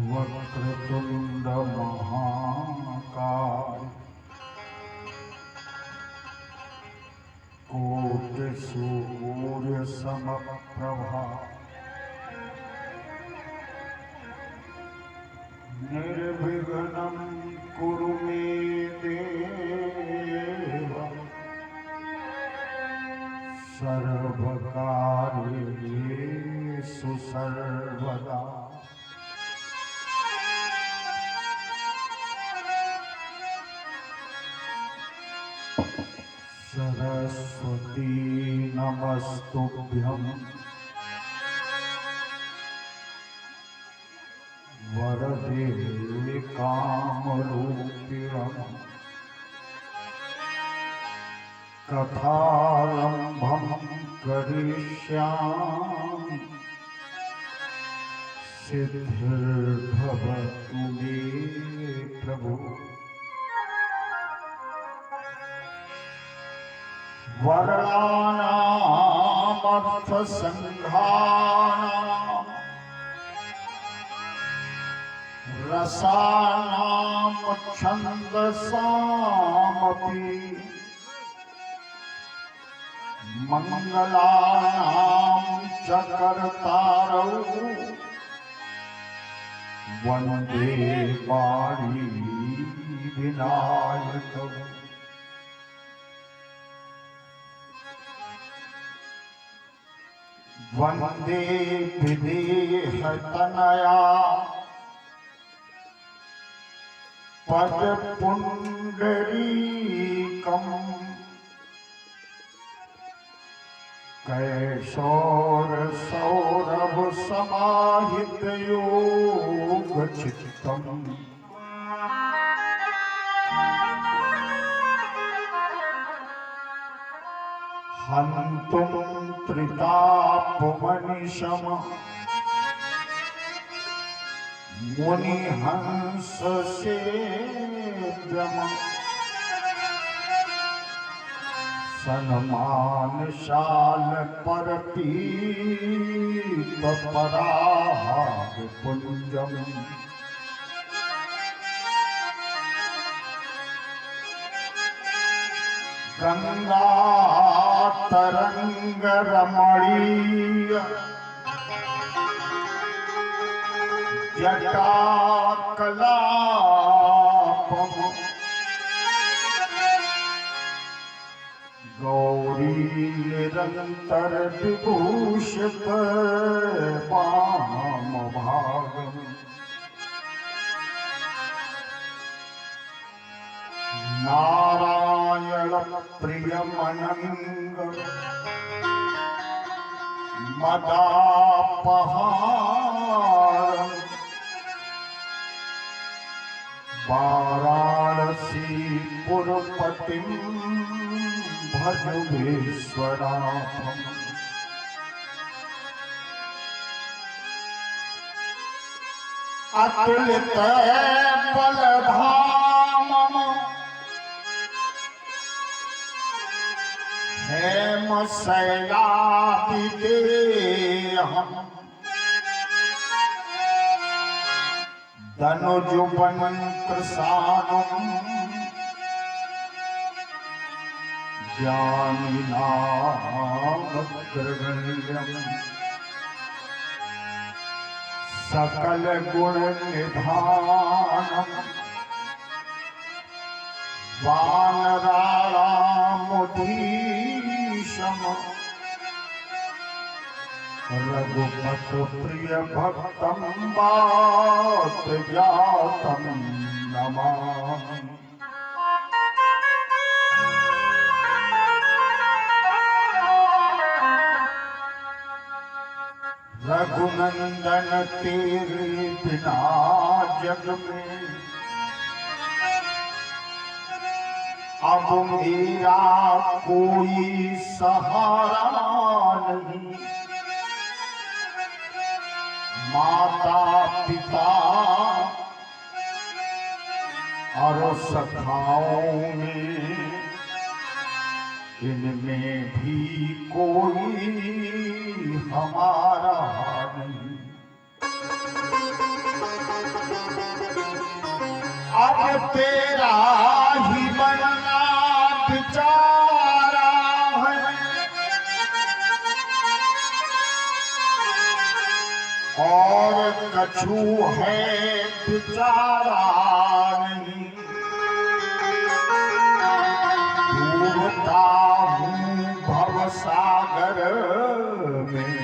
वक्रतुंड महाकाय कोटि सूर्य समप्रभा निर्विघ्नं कुरु मे देव सर्वकार्येषु सर्वदा। सरस्वती नमस्तुभ्यं वरदे कामरूपिणं कथारम्भं करिष्यामि सिद्धिर्भवतु मे प्रभु। वरदानामर्थसंघानां रसानां छन्दसामपि मंगलानां च कर्तारौ वन्दे पाणि विनायकम्। वन्दे विदेहतनया पदपुण्डरीकम् कैशोरसौरभसमाहितयोगचित्तम् हन्तुं त्रितापमनिशम् मुनिहंससेव्यम् सन्मानशालपरपीतपरागपुञ्जम् गंगातरंगरमणीय जटाकलापम् गौरी निरंतर विभूषित वामभागम् नारायण प्रियमनंग मदापहारम् वाराणसी पुरपतिं भज विश्वनाथम्। अतुलित बलधामम् हेम शैलादिदेहम् धनुजुबन कृशानम् ज्ञानिनामग्रगण्यम् सकल गुण निधानम् वानराणामुधीशम् रघुपत प्रिय भक्तं वात जातं नमामि। रघुनंदन तेरे बिना जग में अब मेरा कोई सहारा नहीं। माता पिता और सखाओं में इनमें भी कोई हमारा नहीं। अब तेरा ही बनना बिचारा है, और कछु है बिचारा नहीं। डूबता हूँ भवसागर में,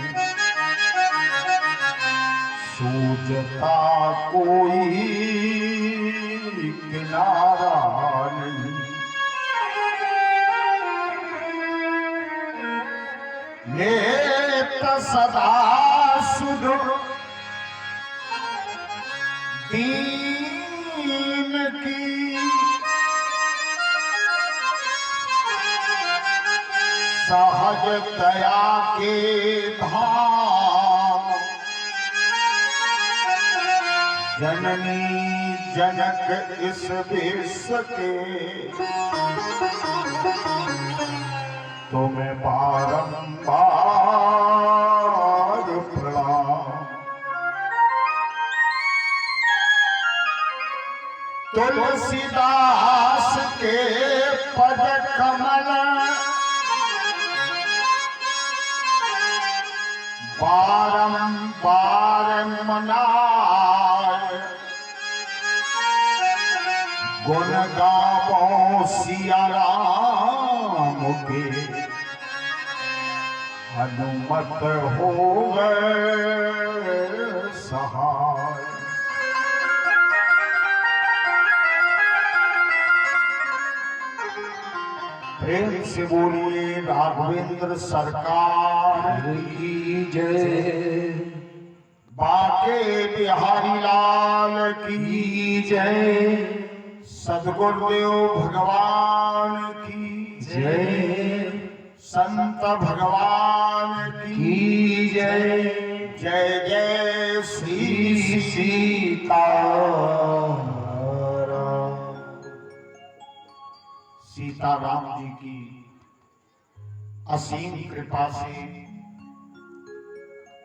सूझता कोई किनारा नहीं। लेत सदा सुध दीन की, सहज दया के धाम, जननी जनक इस विश्व के, तुम्हें बारंबार प्रणाम। तुलसीदास के पद कमल बारंबार मनाए, गुण गावो सिया राम के, हनुमत होवे सहाय। प्रेम से बोलिए राघवेंद्र सरकार की जय, बाके बिहारी लाल की जय, सद्गुरुदेव भगवान की जय, संत भगवान की जय। जय जय श्री सीताराम। सीताराम जी की असीम कृपा से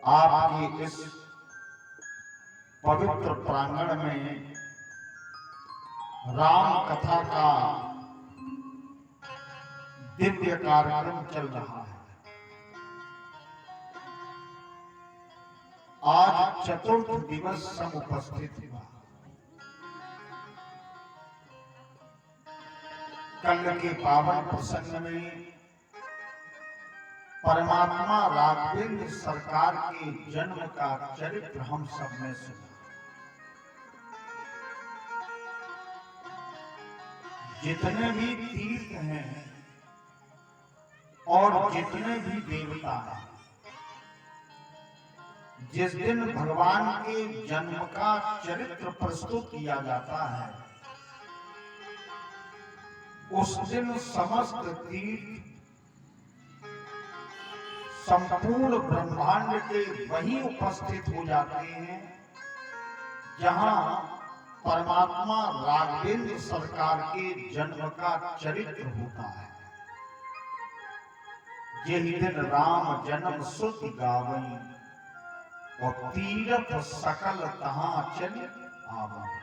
आपकी इस पवित्र प्रांगण में राम कथा का दिव्य कार्यक्रम चल रहा है। आज चतुर्थ दिवस समुपस्थित हुआ। कल के पावन प्रसंग में परमात्मा राघवेंद्र सरकार के जन्म का चरित्र हम सब ने सुना। जितने भी तीर्थ हैं और जितने भी देवता हैं, जिस दिन भगवान के जन्म का चरित्र प्रस्तुत किया जाता है, उस दिन समस्त तीर्थ संपूर्ण ब्रह्मांड के वहीं उपस्थित हो जाते हैं जहां परमात्मा राघवेंद्र सरकार के जन्म का चरित्र होता है। यही दिन राम जन्म सुत गावई, और तीरथ सकल तहां चल आवई।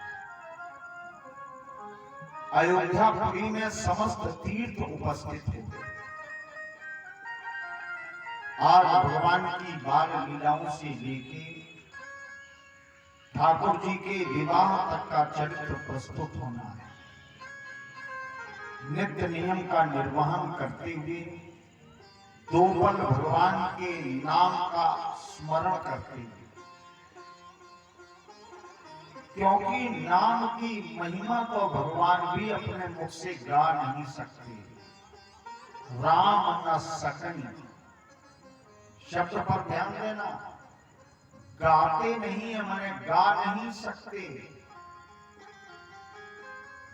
अयोध्यापुरी में समस्त तीर्थ उपस्थित थे। आज भगवान की बाल लीलाओं से लेके ठाकुर जी के विवाह तक का चरित्र प्रस्तुत होना है। नित्य नियम का निर्वहन करते हुए दो पल भगवान के नाम का स्मरण करते हुए, क्योंकि नाम की महिमा तो भगवान भी अपने मुख से गा नहीं सकते। राम न सकन शब्द पर ध्यान देना। गाते नहीं है, माने गा नहीं सकते,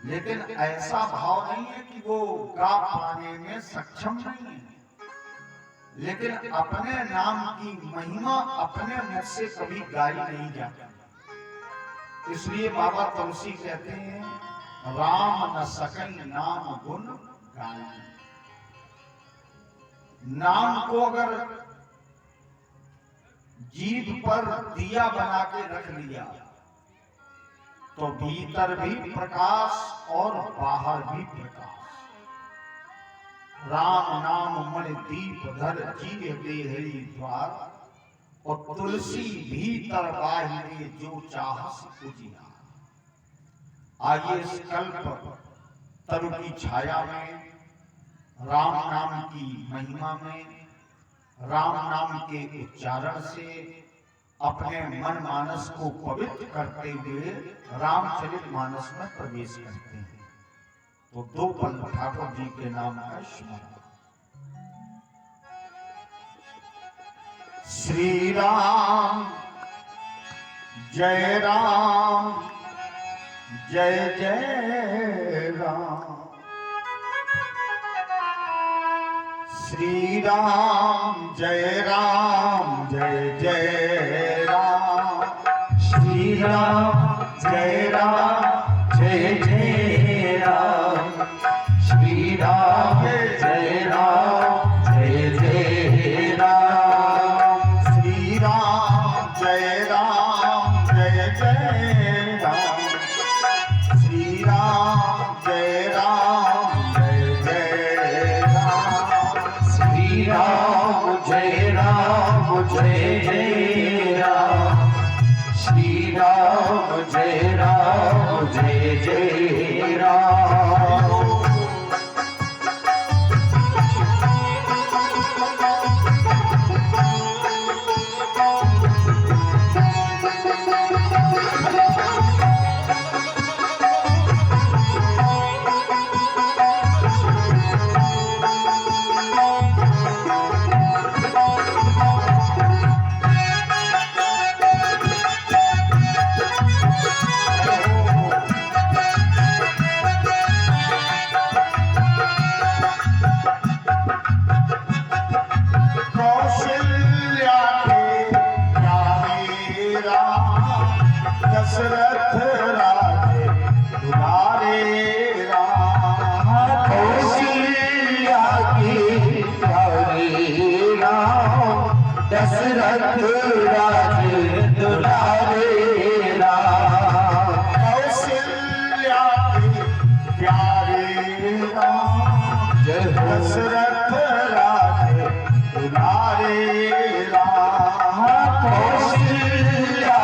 लेकिन ऐसा भाव नहीं है कि वो गा पाने में सक्षम नहीं है, लेकिन अपने नाम की महिमा अपने मुख से कभी गाई नहीं जाती। इसलिए बाबा तुलसी कहते हैं, राम न सकन नाम गुण गाई। नाम को अगर जीभ पर दिया बना के रख लिया तो भीतर भी प्रकाश और बाहर भी प्रकाश। राम नाम मणि दीप धर जिय बेहरी द्वार, और तुलसी भीतर बाहिरे जो चाहस उजियार। आइए इस कल्प तरु की छाया में, राम नाम की महिमा में, राम नाम के उच्चारण से अपने मन मानस को पवित्र करते हुए रामचरितमानस में प्रवेश करते हैं। तो दो पल ठाकुर जी के नाम का स्मरण। श्री राम जय राम जय जय राम। श्री राम जय राम जय जय राम। श्री राम जय राम जय जय राम। श्री राम जय राम जय जय राम। श्री राम जय राम जय जय राम। श्री राम जय राम जय जय राम। श्री राम जय राम जय जय राम। श्री राम जय राम जय जय राम। दशरथ राजे दुलारे राम। कौशल्या के प्यारे राम। दशरथ राजे दुलारे राम। कौशल्या के प्यारे राम। दशरथ राजे दुलारे राम। कौशल्या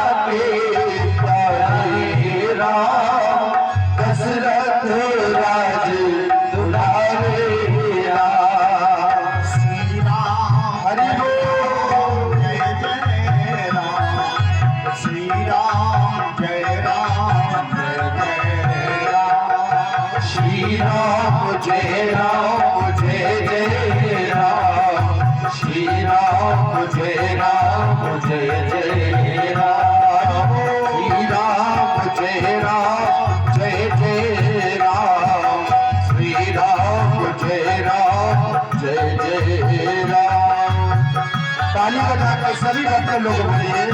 दशरथ राज दुलारे राम। श्री राम हरि बोल जय जय राम। श्री राम जय राम जय जय राम। श्री राम जय राम जय जय राम। श्री राम जय राम जय जय राम। श्री राम जय राम जय जय राम। श्री राम जय राम जय जय राम। ताली बजाकर सभी भक्त लोग बोलिए,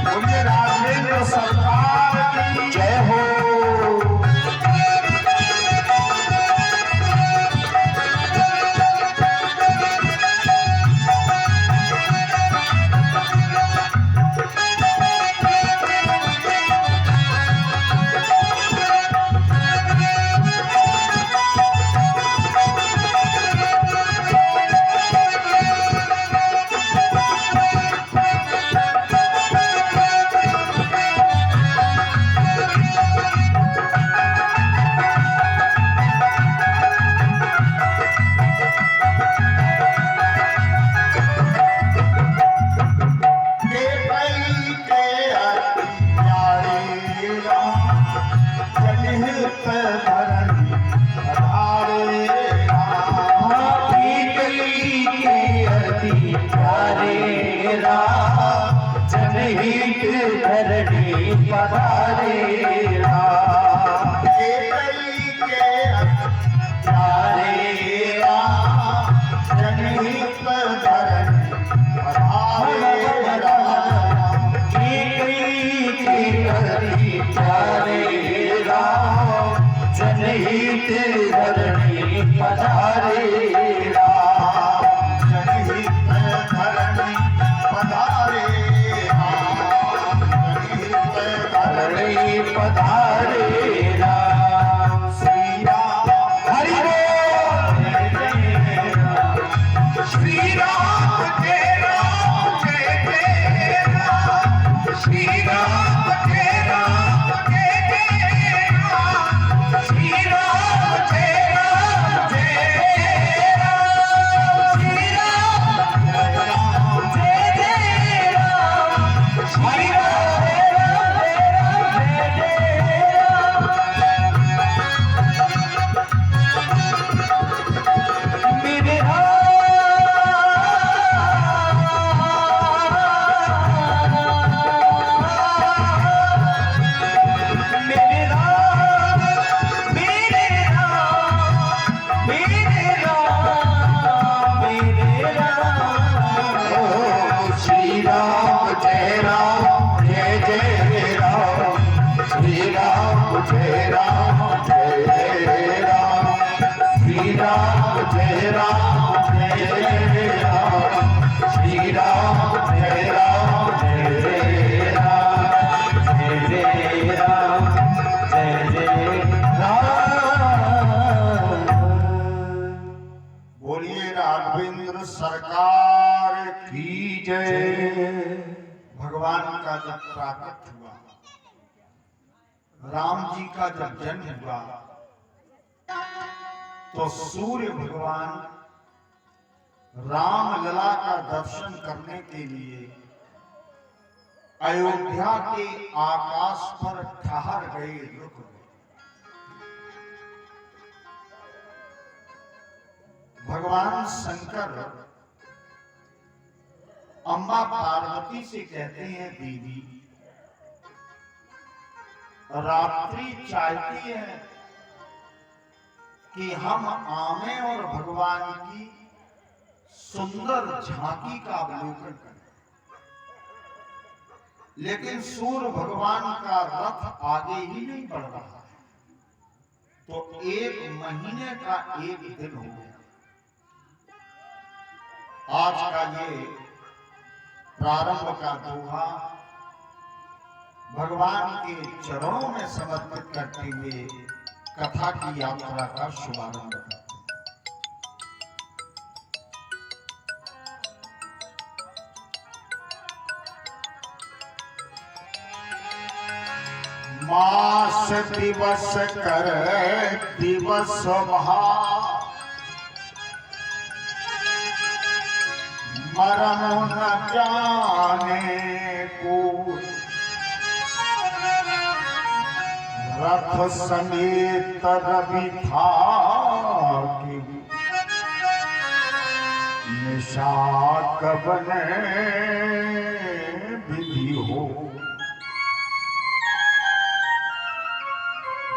बोलिए राघवेंद्र सरकार की जय हो। जनहित धरणी पधारे राम। जनहित धरणी पधारे राम। प्यारे राम। जनहित धरणी पधारे राम। जनहित धरणी पधारे राम। जनहित धरणी पधारे बोलिए राघवेंद्र सरकार की जय। भगवान का जब प्राकट हुआ, राम जी का जब जन्म हुआ, तो सूर्य भगवान राम लला का दर्शन करने के लिए अयोध्या के आकाश पर ठहर गए, रुक गए। भगवान शंकर अम्बा पार्वती से कहते हैं, देवी रात्रि चाहती है कि हम आवें और भगवान की सुंदर झांकी का अवलोकन करें, लेकिन सूर्य भगवान का रथ आगे ही नहीं बढ़ रहा है। तो एक महीने का एक दिन हो गया। आज का ये प्रारंभ का दोहा भगवान के चरणों में समर्पित करते हुए कथा की यात्रा का शुभारंभ करते हैं। मास दिवस कर दिवस महा, मरम न जाने को, रथ समेत रवि था कि निशा कबन विधि हो।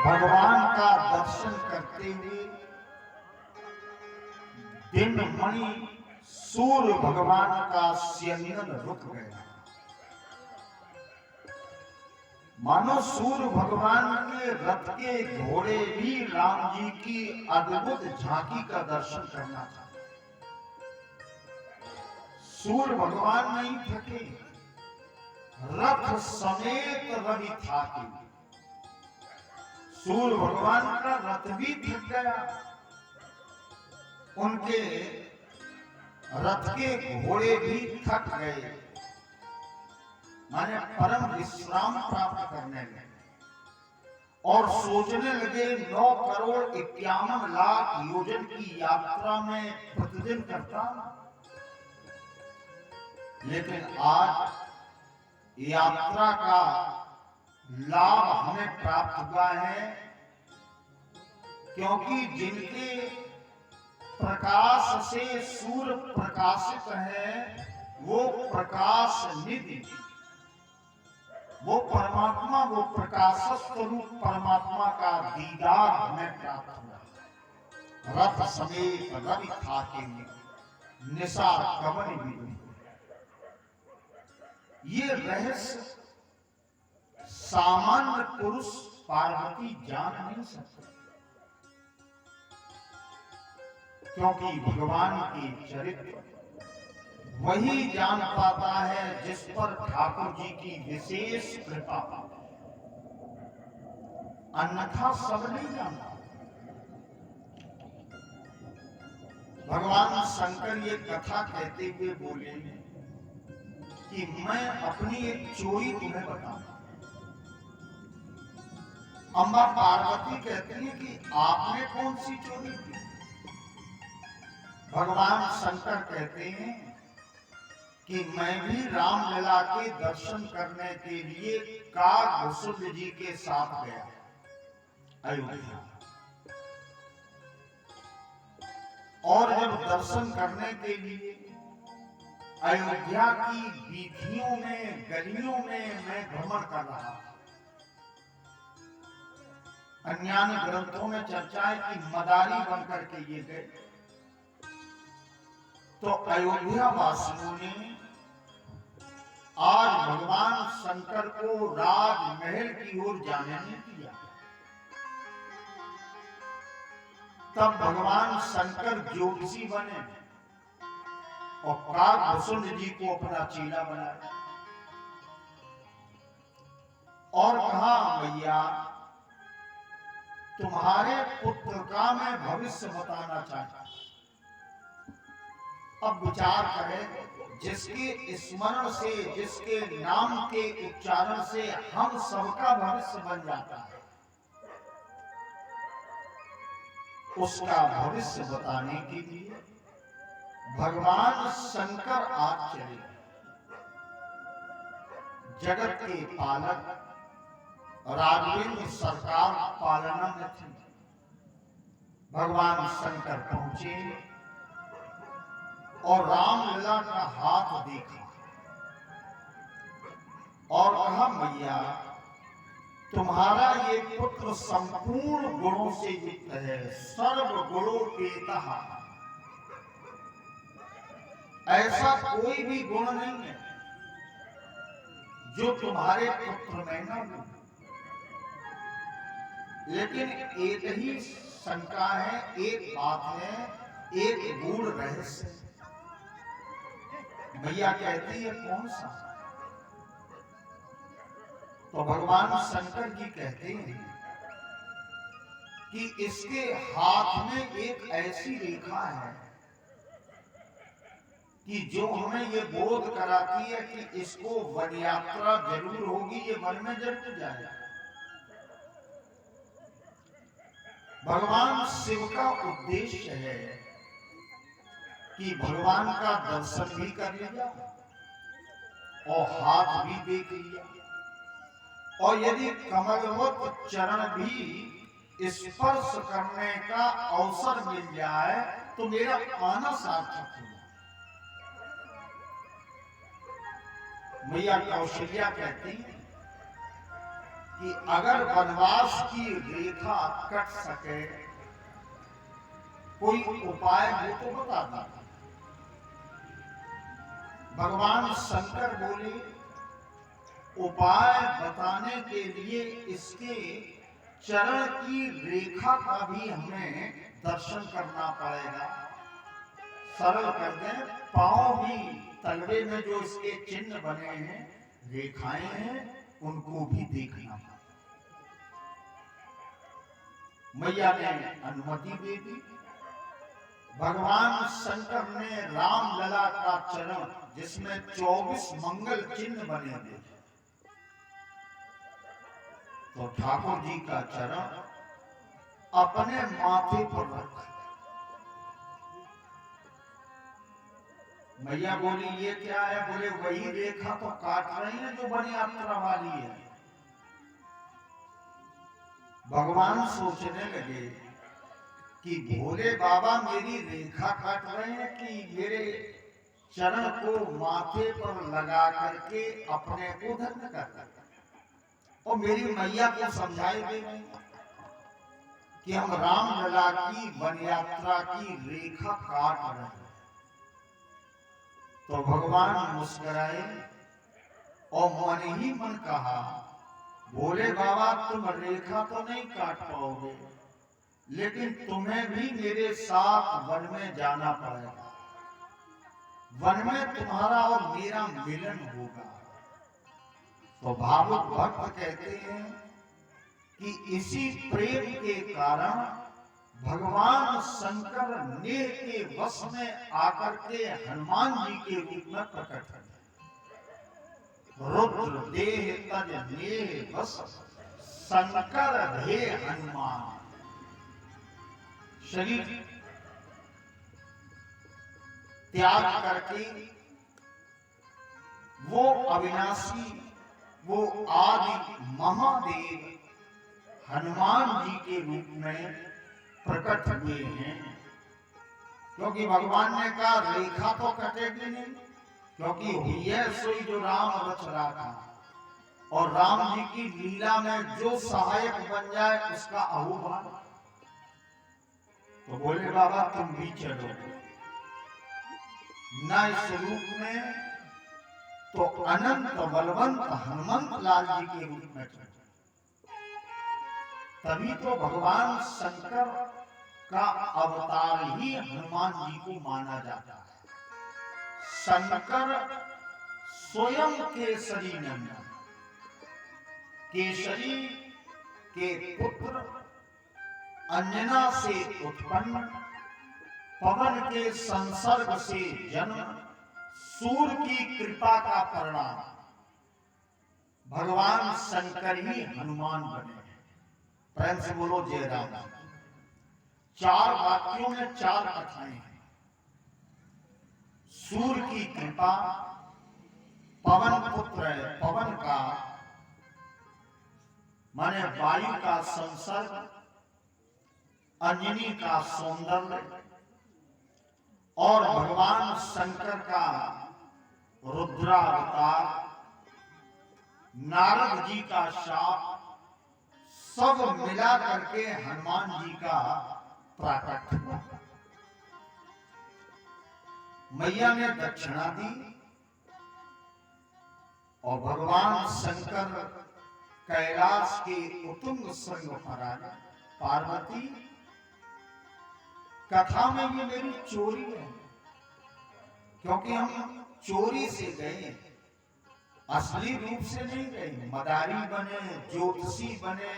भगवान का दर्शन करते हुए दिन मणि सूर्य भगवान का स्यंदन रुक गया। मानो सूर्य भगवान के रथ के घोड़े भी राम जी की अद्भुत झांकी का दर्शन करना चाहते। सूर्य भगवान नहीं थके, रथ समेत रवि थाके। सूर्य भगवान का रथ भी थक गया, उनके रथ के घोड़े भी थक गए, माने परम विश्राम प्राप्त करने लगे और सोचने लगे 9 करोड़ 51 लाख योजन की यात्रा में प्रतिदिन करता, लेकिन आज यात्रा का लाभ हमें प्राप्त हुआ है, क्योंकि जिनके प्रकाश से सूर्य प्रकाशित है, वो प्रकाश निधि, वो परमात्मा, वो प्रकाश स्वरूप परमात्मा का दीदार हमें प्राप्त हुआ। रथ समेत रवि थाके निशा कवन विधि। ये रहस्य सामान्य पुरुष पार्वती जान नहीं सकते, क्योंकि भगवान के चरित्र वही जान पाता है जिस पर ठाकुर जी की विशेष कृपा, अन्यथा सब नहीं जानता। भगवान शंकर ये कथा कहते हुए बोले कि मैं अपनी एक चोरी तुम्हें बताऊं। अम्बा पार्वती कहती है कि आपने कौन सी चोरी की? भगवान शंकर कहते हैं कि मैं भी रामलला के दर्शन करने के लिए काग जी के साथ गया अयोध्या। और जब दर्शन करने के लिए अयोध्या की वीथियों में, गलियों में मैं भ्रमण कर रहा था। अन्यान्य ग्रंथों में चर्चा है कि मदारी बनकर के ये गए। तो अयोध्या वासियों ने आज भगवान शंकर को राजमहल की ओर जाने नहीं दिया। तब भगवान शंकर ज्योतिषी बने और काग जी को अपना चेला बनाया और कहा, भैया तुम्हारे पुत्र का मैं भविष्य बताना चाहता हूं। अब विचार करें, जिसके स्मरण से, जिसके नाम के उच्चारण से हम सबका भविष्य बन जाता है, उसका भविष्य बताने के लिए भगवान शंकर आज चले। जगत के पालक राघवेंद्र सरकार पालना में थी। भगवान शंकर पहुंचे और रामलला का हाथ देखा और कहा, मैया तुम्हारा ये पुत्र संपूर्ण गुणों से युक्त है, सर्व गुणोपेतः। ऐसा कोई भी गुण नहीं है जो तुम्हारे पुत्र में न हो। लेकिन एक ही शंका है, एक बात है, एक गूढ़ रहस्य। भैया कहती है कौन सा? तो भगवान शंकर जी कहते हैं कि इसके हाथ में एक ऐसी रेखा है कि जो हमें ये बोध कराती है कि इसको वन यात्रा जरूर होगी, ये वन में जरूर जाएगा। भगवान शिव का उद्देश्य है कि भगवान का दर्शन भी कर लिया और हाथ भी देख लिया, और यदि कमलवत चरण भी स्पर्श करने का अवसर मिल जाए तो मेरा आना सार्थक हो। मैया कौशल्या कहती है कि अगर वनवास की रेखा कट सके, कोई उपाय हो तो बता दीजिए। भगवान शंकर बोले, उपाय बताने के लिए इसके चरण की रेखा का भी हमें दर्शन करना पड़ेगा। सरल कर दें, पांव भी तलवे में जो इसके चिन्ह बने हैं, रेखाएं हैं, उनको भी देखना। मैया ने अनुमति दे दी। भगवान शंकर ने रामलला का चरण, जिसमें 24 मंगल चिन्ह बने थे, तो ठाकुर जी का चरण अपने माथे पर रखा। मैया बोली, ये क्या है? बोले, वही रेखा तो काट रही है जो वन यात्रा वाली है। भगवान सोचने लगे कि भोले बाबा मेरी रेखा काट रहे हैं कि मेरे चरण को माथे पर लगा करके अपने को धन्य कर, और मेरी मैया को समझाए दे रहे कि हम रामलला की वन यात्रा की रेखा काट रहे हैं। तो भगवान मुस्कुराए और मन ही मन कहा, भोले बाबा तुम रेखा तो नहीं काट पाओगे, लेकिन तुम्हें भी मेरे साथ वन में जाना पड़ेगा। वन में तुम्हारा और मेरा मिलन होगा। तो भावुक भक्त कहते हैं कि इसी प्रेम के कारण भगवान शंकर नेह के वश में आकर के हनुमान जी के रूप में प्रकट हुए। रुद्र देह तज नेह वश शंकर धे हनुमान। शरीर त्याग करके वो अविनाशी, वो आदि महादेव हनुमान जी के रूप में प्रकट हुए हैं। क्योंकि भगवान ने कहा रेखा तो कटेगी नहीं, क्योंकि हुई है सोई जो राम रच रहा, और राम जी की लीला में जो सहायक बन जाए उसका आह्वान। तो बोले बाबा तुम भी चलो, न इस रूप में तो अनंत बलवंत हनुमंत लाल जी के रूप में चलो। तभी तो भगवान शंकर का अवतार ही हनुमान जी को माना जाता है। शंकर स्वयं केसरी नंदन, केसरी के पुत्र, अंजना से उत्पन्न, पवन के संसर्ग से जन्म, सूर्य की कृपा का परिणाम, भगवान शंकर ही हनुमान बने हैं। प्रेम से बोलो जय राम। 4 वाक्यों में 4 कथाएं हैं। सूर्य की कृपा, पवन पुत्र है, पवन का माने वायु का संसर्ग, अंजनी का सौंदर्य, और भगवान शंकर का रुद्रावतार, नारद जी का शाप, सब मिला करके हनुमान जी का प्राकट हुआ। मैया ने दक्षिणा दी और भगवान शंकर कैलाश के उत्तुंग श्रृंग पर आ गए। पार्वती, कथा में ये मेरी चोरी है, क्योंकि हम चोरी से गए, असली रूप से नहीं गए। मदारी बने, ज्योतिषी बने,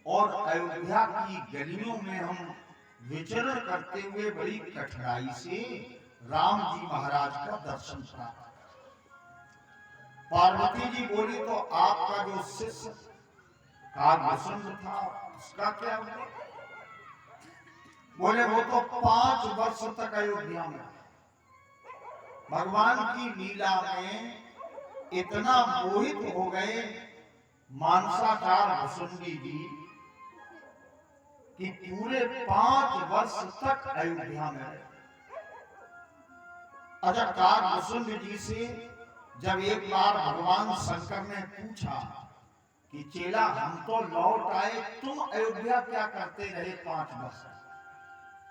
और अयोध्या की गलियों में हम विचरण करते हुए बड़ी कठिनाई से राम जी महाराज का दर्शन प्राप्त। पार्वती जी बोली तो आपका जो शिष्य कागभूषण था उसका क्या हुआ? बोले वो तो 5 वर्ष तक अयोध्या में। भगवान की लीला में इतना मोहित हो गए मानसाकार भुसुंडी जी कि पूरे 5 वर्ष तक अयोध्या में रहे। अच्छा, कागभूषुंड जी से जब एक बार भगवान शंकर ने पूछा कि चेला हम तो लौट आए, तुम अयोध्या क्या करते रहे 5 वर्ष?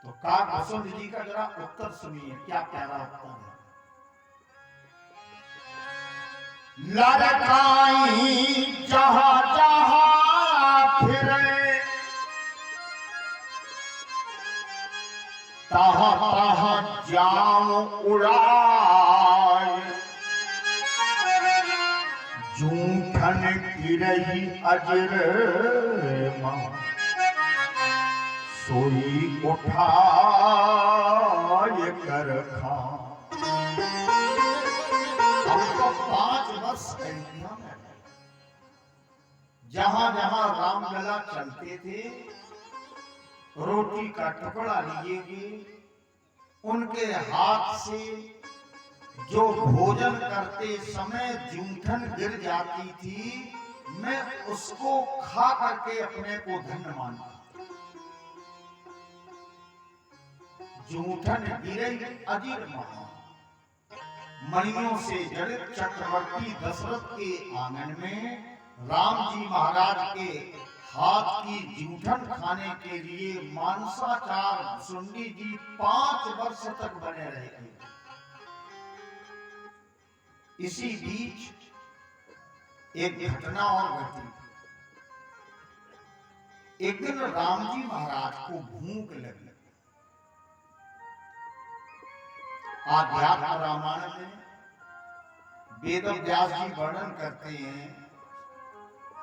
तो कागभूषुंड जी का जरा उत्तर सुनिए, क्या प्यारा उत्तर है। लड़काई जहां जहां फिरे, तहां तहां जाऊं उड़ाए, जूठन की रही अजर मां, सोई उठाए कर खा। हमको 5 वर्ष अयोध्या में, जहां जहां रामलला चलते थे, रोटी का टुकड़ा लिए, उनके हाथ से जो भोजन करते समय जूठन गिर जाती थी, मैं उसको खा करके अपने को धन्य मानता। जूठन गिरे अजीर महा, मणियों से जड़ित चक्रवर्ती दशरथ के आंगन में राम जी महाराज के हाथ की जूठन खाने के लिए मानसाचार भुसुंडी जी 5 वर्ष तक बने रहे। इसी बीच एक घटना और घटी। एक दिन राम जी महाराज को भूख लगी। आध्यात्म रामायण में वेद व्यास जी वर्णन करते हैं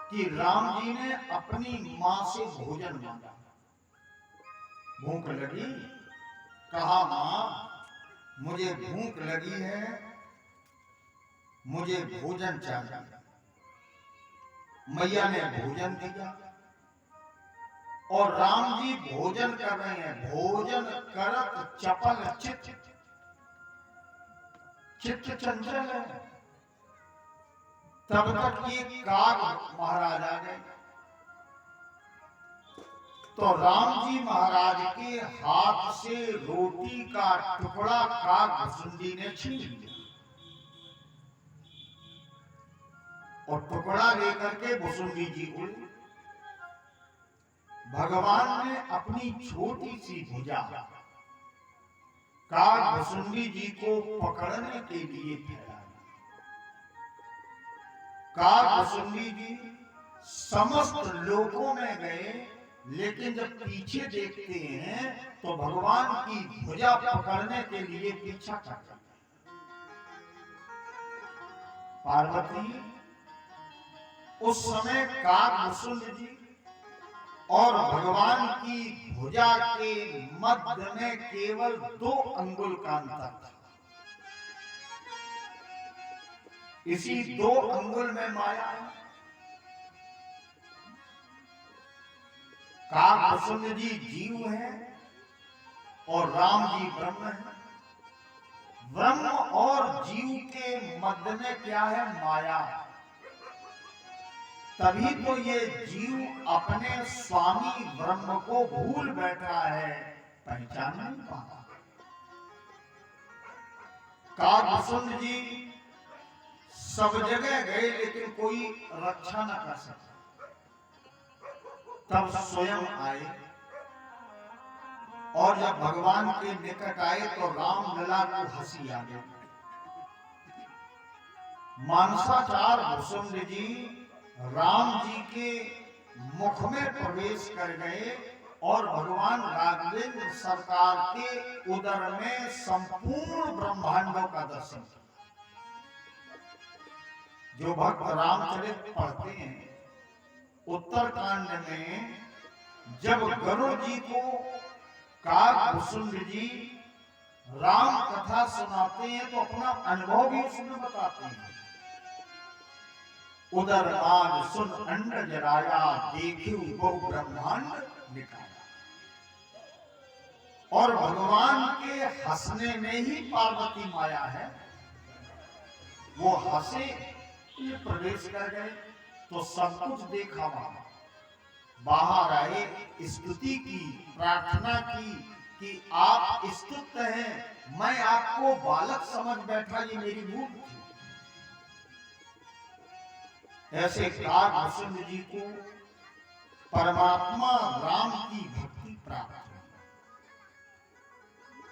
कि राम जी ने अपनी मां से भोजन मांगा। भूख लगी, कहा मां मुझे भूख लगी है, मुझे भोजन चाहिए। मैया ने भोजन दिया और राम जी भोजन कर रहे हैं। भोजन करत चपल चित्त, चित्त चंचल है, तब तक ये काग महाराज आ गए। तो राम जी महाराज के हाथ से रोटी का टुकड़ा काग भुसुंडी ने छीन लिया और टुकड़ा लेकर के भुसुंडी जी उड़े। भगवान ने अपनी छोटी सी भुजा काग भुसुंडी जी को पकड़ने के लिए फैलाई। काग भुसुंडी जी समस्त लोकों में गए, लेकिन जब पीछे देखते हैं तो भगवान की भुजा पकड़ने के लिए पीछा करते हैं। पार्वती उस समय काग भुसुंड जी और भगवान की भुजा के मध्य में केवल 2 अंगुल का अंतर था। इसी 2 अंगुल में माया है। काग भुसुंड जी जीव है और राम जी ब्रह्म है। ब्रह्म और जीव के मध्य में क्या है? माया। तभी तो ये जीव अपने स्वामी ब्रह्म को भूल बैठा है, पहचान नहीं पाता। काग भुसुंड जी सब जगह गए लेकिन कोई रक्षा न कर सका। तब स्वयं आए और जब भगवान के निकट आए तो राम लला को हंसी आ गई। मानसाचार भुसुंड जी राम जी के मुख में प्रवेश कर गए और भगवान राघवेंद्र सरकार के उदर में संपूर्ण ब्रह्मांडों का दर्शन किया। जो भक्त रामचरित पढ़ते हैं, उत्तरकांड में जब गरुड़ जी को काग भुसुंड जी राम कथा सुनाते हैं तो अपना अनुभव भी उसमें बताते हैं। उदर मान सुन अंड जराया, देखियो बहु ब्रह्मांड निकाया। और भगवान के हंसने में ही पार्वती माया है। वो हंसे, ये प्रवेश कर गए तो सब कुछ देखा। वहां बाहर आए, स्तुति की, प्रार्थना की कि आप स्तुत हैं, मैं आपको बालक समझ बैठा, ये मेरी भूल थी। ऐसे काग भुसुंड जी को परमात्मा राम की भक्ति प्राप्त हुई।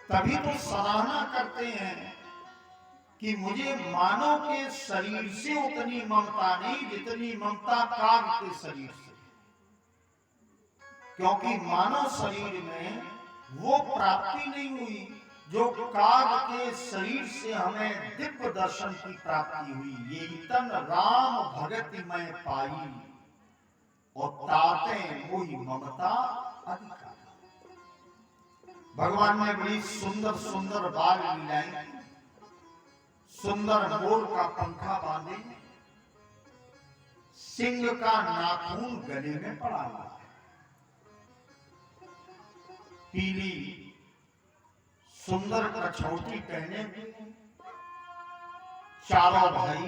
तभी तो सराहना करते हैं कि मुझे मानव के शरीर से उतनी ममता नहीं जितनी ममता काग के शरीर से। क्योंकि मानव शरीर में वो प्राप्ति नहीं हुई जो काग के शरीर से हमें दिव्य दर्शन की प्राप्ति हुई। ये तन राम भगति में पाई और ताते मोहि ममता अधिकार। भगवान ने बड़ी सुंदर सुंदर बाल लीलाएं, सुंदर मोर का पंखा बांधे, सिंह का नाखून गले में पड़ा हुआ है, पीली सुंदर कछौटी पहने हुए चारों भाई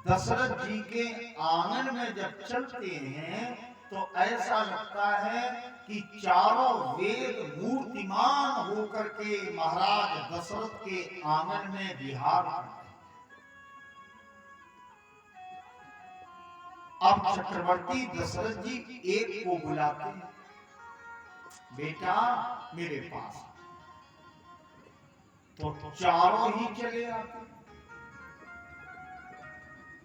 दशरथ जी के आंगन में जब चलते हैं तो ऐसा लगता है कि चारों वेद मूर्तिमान होकर के महाराज दशरथ के आंगन में विहार करते हैं। अब चक्रवर्ती दशरथ जी एक को बुलाते हैं, बेटा मेरे पास। तो चारों ही चले आते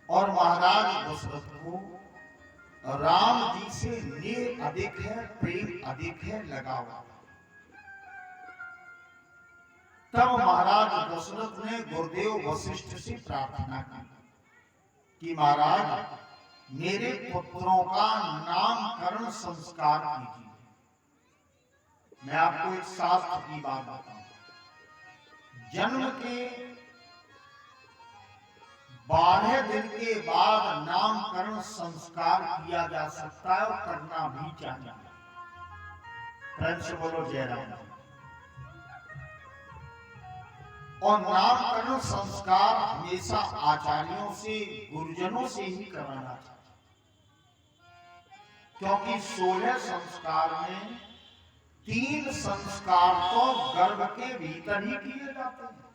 और महाराज दशरथ को राम जी से नेह अधिक है, प्रेम अधिक है, लगाव। तब महाराज दशरथ ने गुरुदेव वशिष्ठ से प्रार्थना की कि महाराज मेरे पुत्रों का नामकरण संस्कार कीजिए। मैं आपको एक शास्त्र की बात बताऊं। जन्म के 12 दिन के बाद नामकरण संस्कार किया जा सकता है और करना भी चाहिए। प्रेम से बोलो जय राम। और नामकरण संस्कार हमेशा आचार्यों से, गुरुजनों से ही कराना चाहिए, क्योंकि 16 संस्कार में 3 संस्कार तो गर्भ के भीतर ही किए जाते हैं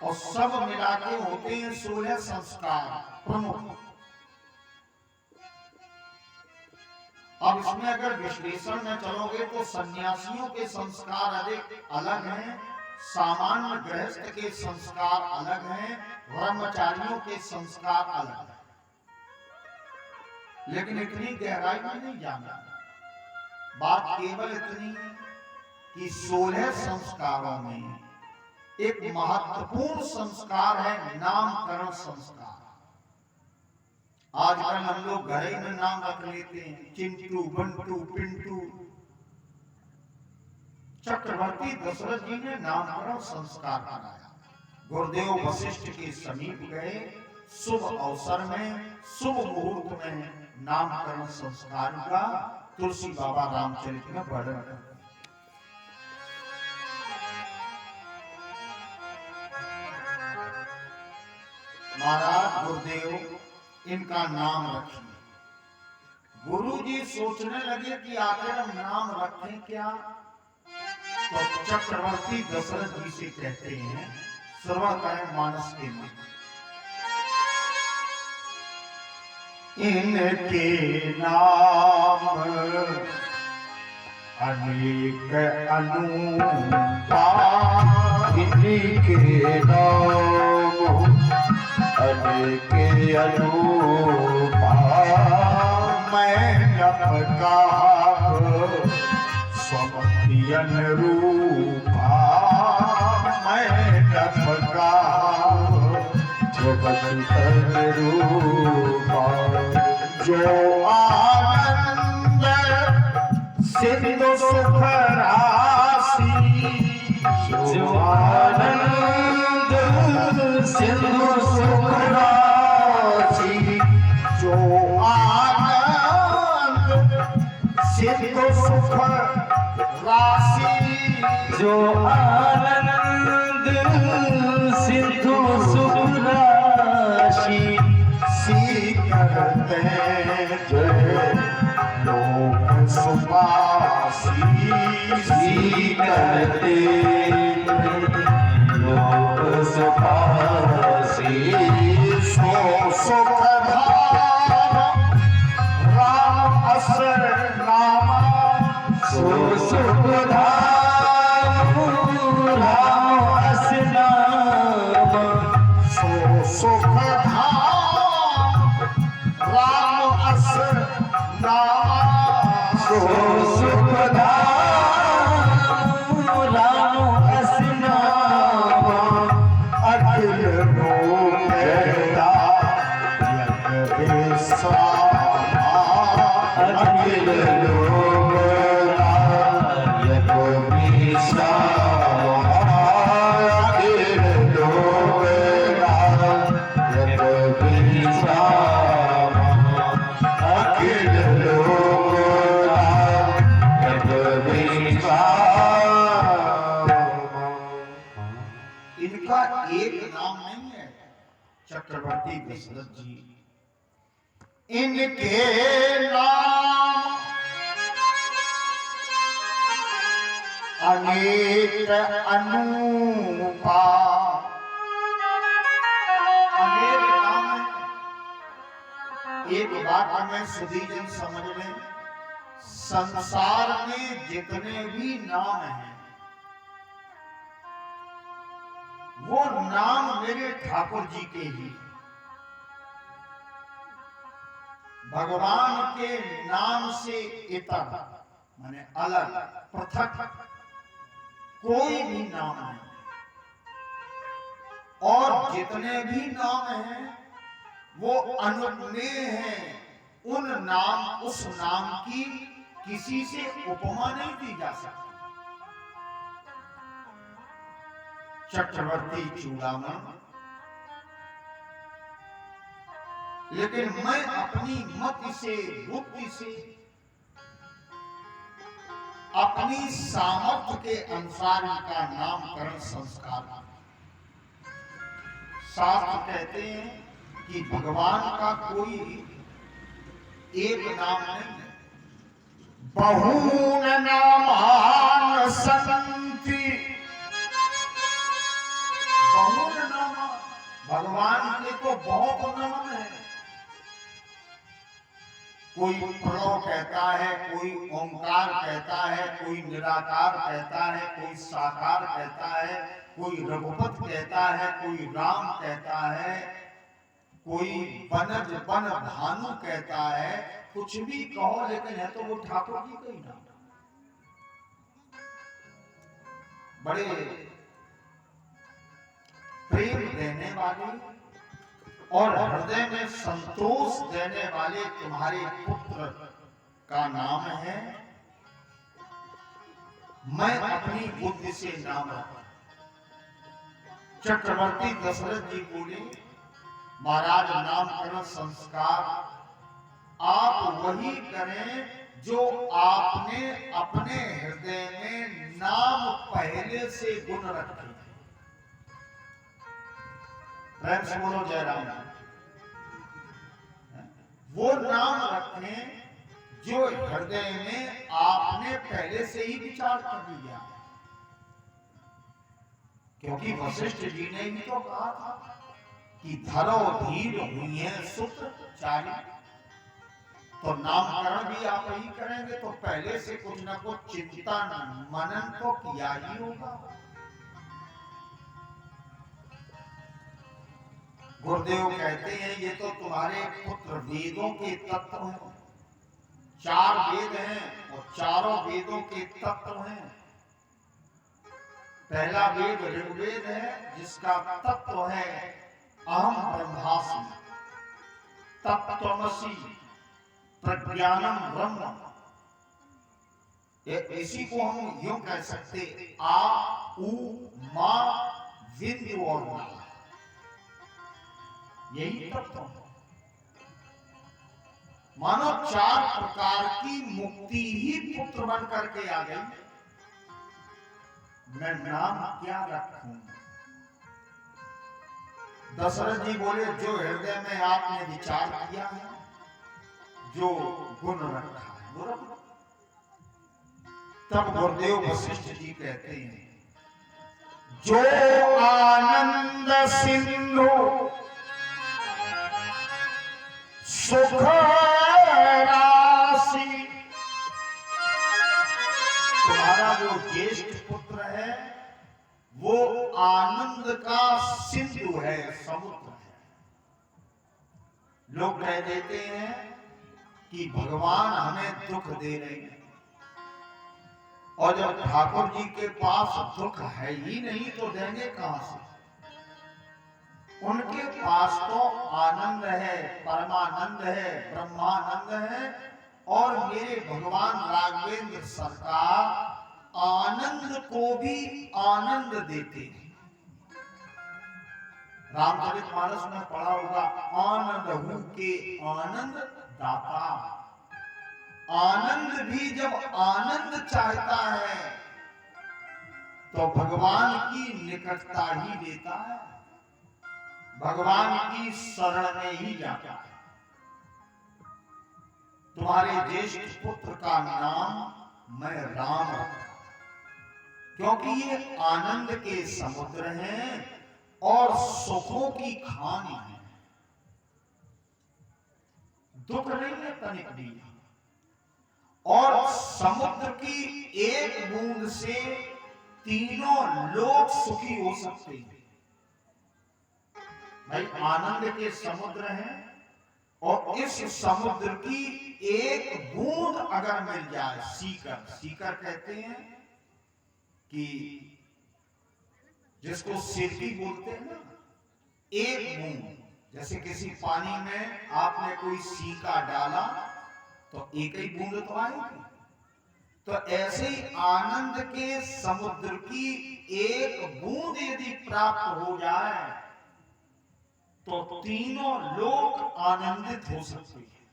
और सब मिला के होते हैं 16 संस्कार प्रमुख। अब इसमें अगर विश्लेषण में चलोगे तो सन्यासियों के संस्कार अलग हैं, सामान्य गृहस्थ के संस्कार अलग हैं, ब्रह्मचारियों के संस्कार अलग हैं। लेकिन इतनी गहराई में नहीं जाना, बात केवल इतनी है कि 16 संस्कारों में एक महत्वपूर्ण संस्कार है नामकरण संस्कार। आजकल हम लोग घर ही में नाम रख लेते हैं, चिंटू, बंटू, पिंटू। चक्रवर्ती दशरथ जी ने नामकरण संस्कार कराया। गुरुदेव वशिष्ठ के समीप गए, शुभ अवसर में, शुभ मुहूर्त में नामकरण संस्कार का तुलसी बाबा रामचरित में वर्णन करते हैं। महाराज गुरुदेव इनका नाम रखिए। गुरु जी सोचने लगे कि आखिर हम नाम रखें क्या, तो चक्रवर्ती दशरथ जी से कहते हैं, श्रवण करें मानस के में, इनके नाम अनेक अनुपा, इनके नाम अनेक अनुपा, मैं जप गाव समति अनुरूपा, मैं जप गाव समति अनुरूपा, जो आनंद सिंधु सुख राशि, जो आनंद सिंधु सुख राशि, जो आनंद सिंधु सुख राशि, जो आनंद सिंधु सुख राशि, सी करते जय लोक सुपासी, सी करते लोक सुपासी, सो सुख धाम राम असर नामा, सो सुख धाम राम अस नाम, सो सुख धाम राम असर नामा, सो सुख धाम राम अस नाम, अखिल लोक कहता यज्ञ विश्रामा, अखिल लोक नायक विश्राम, अखिल लोक नायक विश्राम, अखिल लोक नायक विश्राम। इनका एक नाम नहीं है चक्रवर्ती दशरथ जी, इनके नाम अनेक अनुपा, अनेक नाम है। एक बात हमें सुधी जी समझ लें, संसार में जितने भी नाम हैं वो नाम मेरे ठाकुर जी के ही। भगवान के नाम से इतर माने अलग, पृथक कोई भी नाम नहीं, और जितने भी नाम हैं वो अनुमेय हैं। उन नाम, उस नाम की किसी से उपमा नहीं दी जा सकती। चक्रवर्ती चूड़ामण, लेकिन मैं अपनी मति से, बुद्धि से, अपनी सामर्थ्य के अनुसार इनका नामकरण संस्कार है। शास्त्र कहते हैं कि भगवान का कोई एक नाम नहीं है, बहून नामान सन्ति। बहुत नाम, भगवान के तो बहुत नाम है। कोई प्रणव कहता है, कोई ओंकार कहता है, कोई निराकार कहता है, कोई साकार कहता है, कोई रघुपत कहता है, कोई राम कहता है, कोई बनज बन भानु कहता है। कुछ भी कहो, लेकिन है तो वो ठाकुर जी का ही नाम। बड़े प्रेम देने वाले और हृदय में संतोष देने वाले तुम्हारे पुत्र का नाम है। मैं अपनी बुद्धि से नाम रखा। चक्रवर्ती दशरथ जी बोले, महाराज नामकरण संस्कार आप वही करें जो आपने अपने हृदय में नाम पहले से गुण रखे। प्रेम से बोलो जय राम। वो नाम रखें जो हृदय में आपने पहले से ही विचार कर लिया। क्योंकि वशिष्ठ जी ने ही तो कहा था कि धरो धीर हुई है सुत चारी। तो नामकरण भी आप ही करेंगे तो पहले से कुछ ना कुछ चिंता मनन तो किया ही होगा। गुरुदेव कहते हैं ये तो तुम्हारे पुत्र वेदों के तत्व हैं। 4 वेद हैं और चारों वेदों के तत्व हैं। पहला वेद ऋग्वेद है, जिसका तत्व है अहम ब्रह्मास्मि, तत्त्वमसि, प्रज्ञानम ब्रह्म। इसी को हम यूं कह सकते, आ उ मा विंदु और ना, यही तत्व है। मानो 4 प्रकार की मुक्ति ही पुत्र बन करके आ गई। मैं नाम क्या रखूं? दशरथ जी बोले, जो हृदय में आपने विचार किया है, जो गुण रखा है वो रखो। तब गुरुदेव वशिष्ठ जी कहते हैं, जो आनंद सिंधु सुख राशि। तुम्हारा जो ज्येष्ठ पुत्र है वो आनंद का सिंधु है, समुद्र है। लोग कह देते हैं कि भगवान हमें दुख दे रहे हैं, और जब ठाकुर जी के पास दुख है ही नहीं तो देंगे कहां से? उनके पास तो आनंद है, परमानंद है, ब्रह्मानंद है। और मेरे भगवान राघवेंद्र सरकार आनंद को भी आनंद देते हैं। रामचरितमानस में पढ़ा होगा, आनंद हूं के आनंद दाता। आनंद भी जब आनंद चाहता है तो भगवान की निकटता ही देता है, भगवान की शरण में ही जाता है। तुम्हारे ज्येष्ठ पुत्र का नाम मैं राम रखा, क्योंकि ये आनंद के समुद्र हैं और सुखों की खानी है। दुख नहीं है तनिक भी, और समुद्र की एक बूंद से तीनों लोग सुखी हो सकते हैं। भाई आनंद के समुद्र हैं, और इस समुद्र की एक बूंद अगर मिल जाए, सीकर, सीकर कहते हैं कि जिसको सिरकी बोलते हैं ना, एक बूंद, जैसे किसी पानी में आपने कोई सीका डाला तो एक ही बूंद तो आएगी। तो ऐसे ही आनंद के समुद्र की एक बूंद यदि प्राप्त हो जाए तो तीनों लोग आनंदित हो सकते हैं।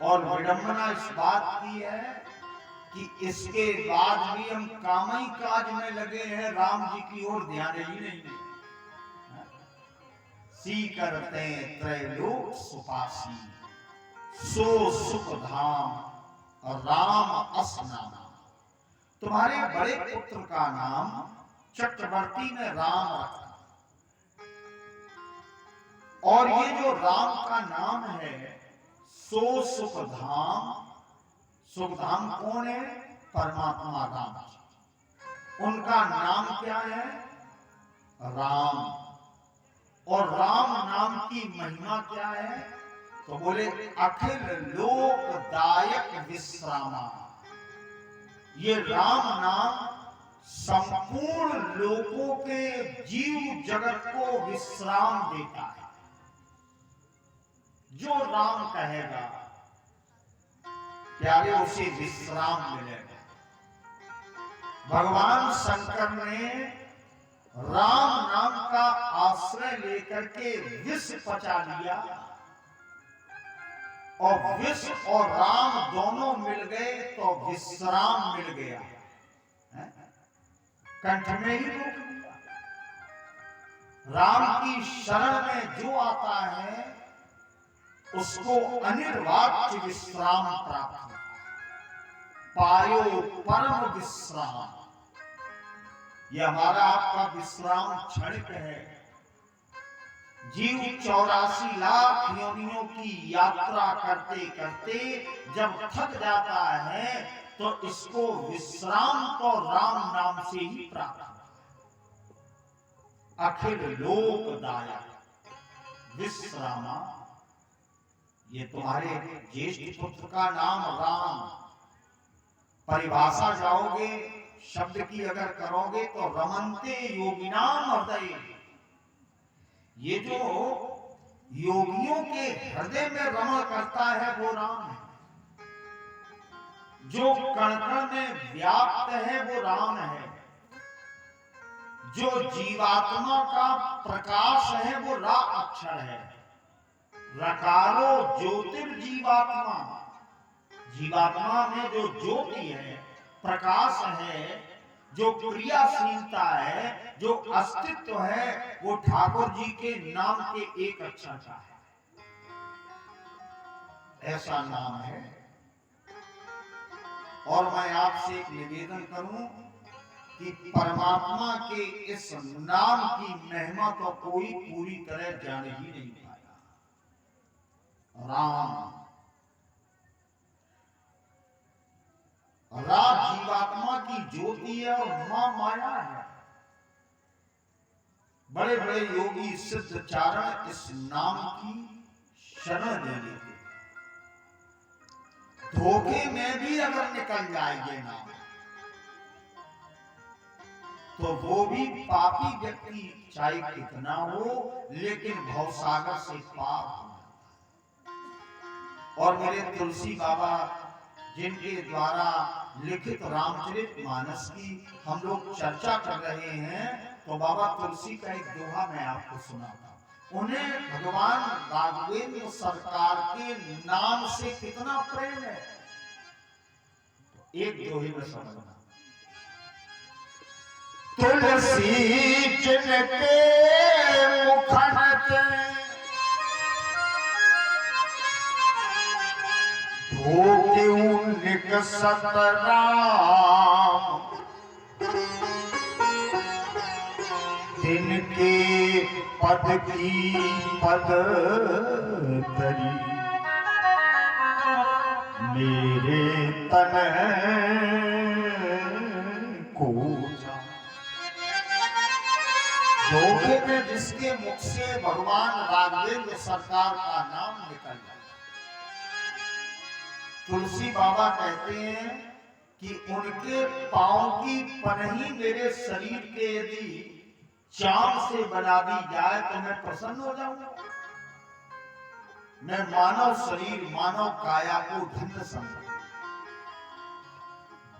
और विडंबना इस बात की है कि इसके बाद भी हम कामई काज में लगे हैं, राम जी की ओर ध्यान ही नहीं है। सी करते त्रैलोक सुपासी, सो सुख धाम राम अस नाम। तुम्हारे बड़े पुत्र का नाम चक्रवर्ती ने राम रखा, और ये जो राम का नाम है सो सुख धाम। सुख धाम कौन है? परमात्मा राम जी। उनका नाम क्या है? राम। और राम नाम की महिमा क्या है? तो बोले अखिल लोकदायक विश्रामा। ये राम नाम संपूर्ण लोगों के जीव जगत को विश्राम देता है। जो राम कहेगा प्यारे उसे विश्राम मिलेगा। भगवान शंकर ने राम नाम का आश्रय लेकर के विष पचा लिया, और विष और राम दोनों मिल गए तो विश्राम मिल गया। कंठ में ही रोक लिया। राम की शरण में जो आता है उसको अनिर्वाच्य विश्राम प्राप्त होता है। पायो परम विश्राम। यह हमारा आपका विश्राम क्षणिक है। जीव 84 लाख योनियों की यात्रा करते करते जब थक जाता है तो इसको विश्राम तो राम नाम से ही प्राप्त होता है। अखिल लोकदायक विश्रामा। ये तुम्हारे ज्येष्ठ पुत्र का नाम राम। परिभाषा जाओगे, शब्द की अगर करोगे तो रमन्ते योगिनाम हृदय। ये जो योगियों के हृदय में रमण करता है वो राम है। जो कण कण में व्याप्त है वो राम है। जो जीवात्मा का प्रकाश है वो रा अक्षर है। रकारो ज्योतिर्जीवात्मा। जीवात्मा में जो ज्योति है, प्रकाश है, जो क्रियाशीलता है, जो अस्तित्व है, वो ठाकुर जी के नाम के एक अक्षर का है। ऐसा नाम है। और मैं आपसे एक निवेदन करूं कि परमात्मा के इस नाम की महिमा तो कोई पूरी तरह जान ही नहीं पाया। राम। राम जीवात्मा की ज्योति है और मां माया है। बड़े बड़े योगी सिद्ध चारण इस नाम की शरण ले लेते। धोखे में भी अगर निकल जाएंगे नाम तो वो भी पापी व्यक्ति चाहे कितना हो लेकिन भवसागर से पार हो। और मेरे तुलसी बाबा जिनके द्वारा लिखित रामचरितमानस की हम लोग चर्चा कर रहे हैं, तो बाबा तुलसी का एक दोहा मैं आपको सुनाता हूं। उन्हें भगवान राघवेंद्र सरकार के नाम से कितना प्रेम है, एक दोहे में समझना। तुलसी जिनके मुखन के धोके निकसत राम, तिनके पद की पद तरी मेरे तन को। धोखे में जिसके मुख से भगवान राघवेंद्र सरकार का नाम निकल जाए, तुलसी बाबा कहते हैं कि उनके पांव की पनही मेरे शरीर के यदि चांद से बना दी जाए तो मैं प्रसन्न हो जाऊंगा। मैं मानव शरीर, मानव काया को धन्य समझूं।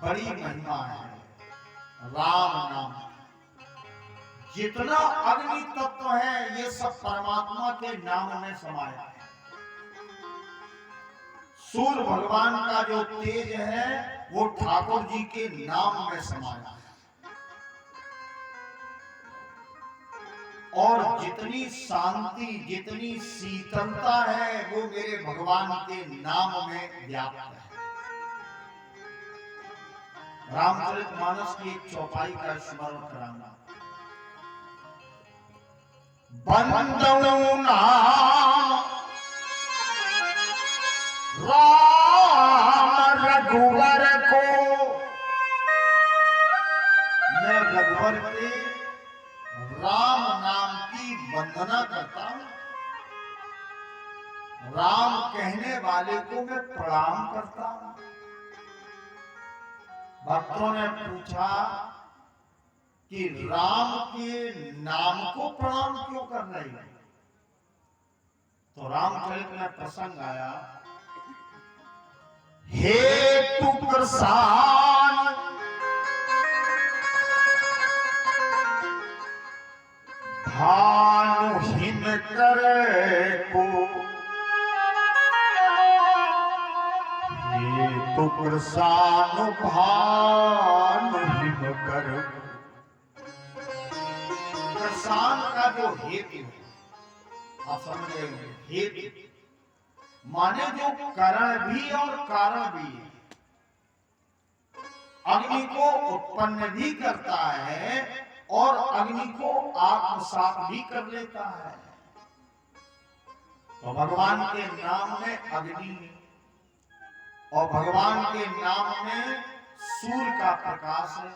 बड़ी महिमा है राम नाम। जितना अग्नि तत्व है ये सब परमात्मा के नाम में समाया है। सूर्य भगवान का जो तेज है वो ठाकुर जी के नाम में समाया है। और जितनी शांति, जितनी शीतलता है वो मेरे भगवान के नाम में व्याप्त है। रामचरितमानस की एक चौपाई का स्मरण कराऊंगा। बंदौ नाम राम रघुवर को, मैं रघुवर के राम नाम की वंदना करता हूं। राम कहने वाले को मैं प्रणाम करता हूं। भक्तों ने पूछा कि राम के नाम को प्रणाम क्यों कर रहे हैं? तो रामचरित में प्रसंग आया, हे तू कृसान भानुहीन करे को, हे तू कृसान भानुहीन कर। कृषाण का जो हेतु है, आप समझ रहे होंगे, हेतु माने जो कारण भी और कारण भी है। अग्नि को उत्पन्न भी करता है और अग्नि को आत्मसात भी कर लेता है। तो भगवान के नाम में अग्नि है और भगवान के नाम में सूर्य का प्रकाश है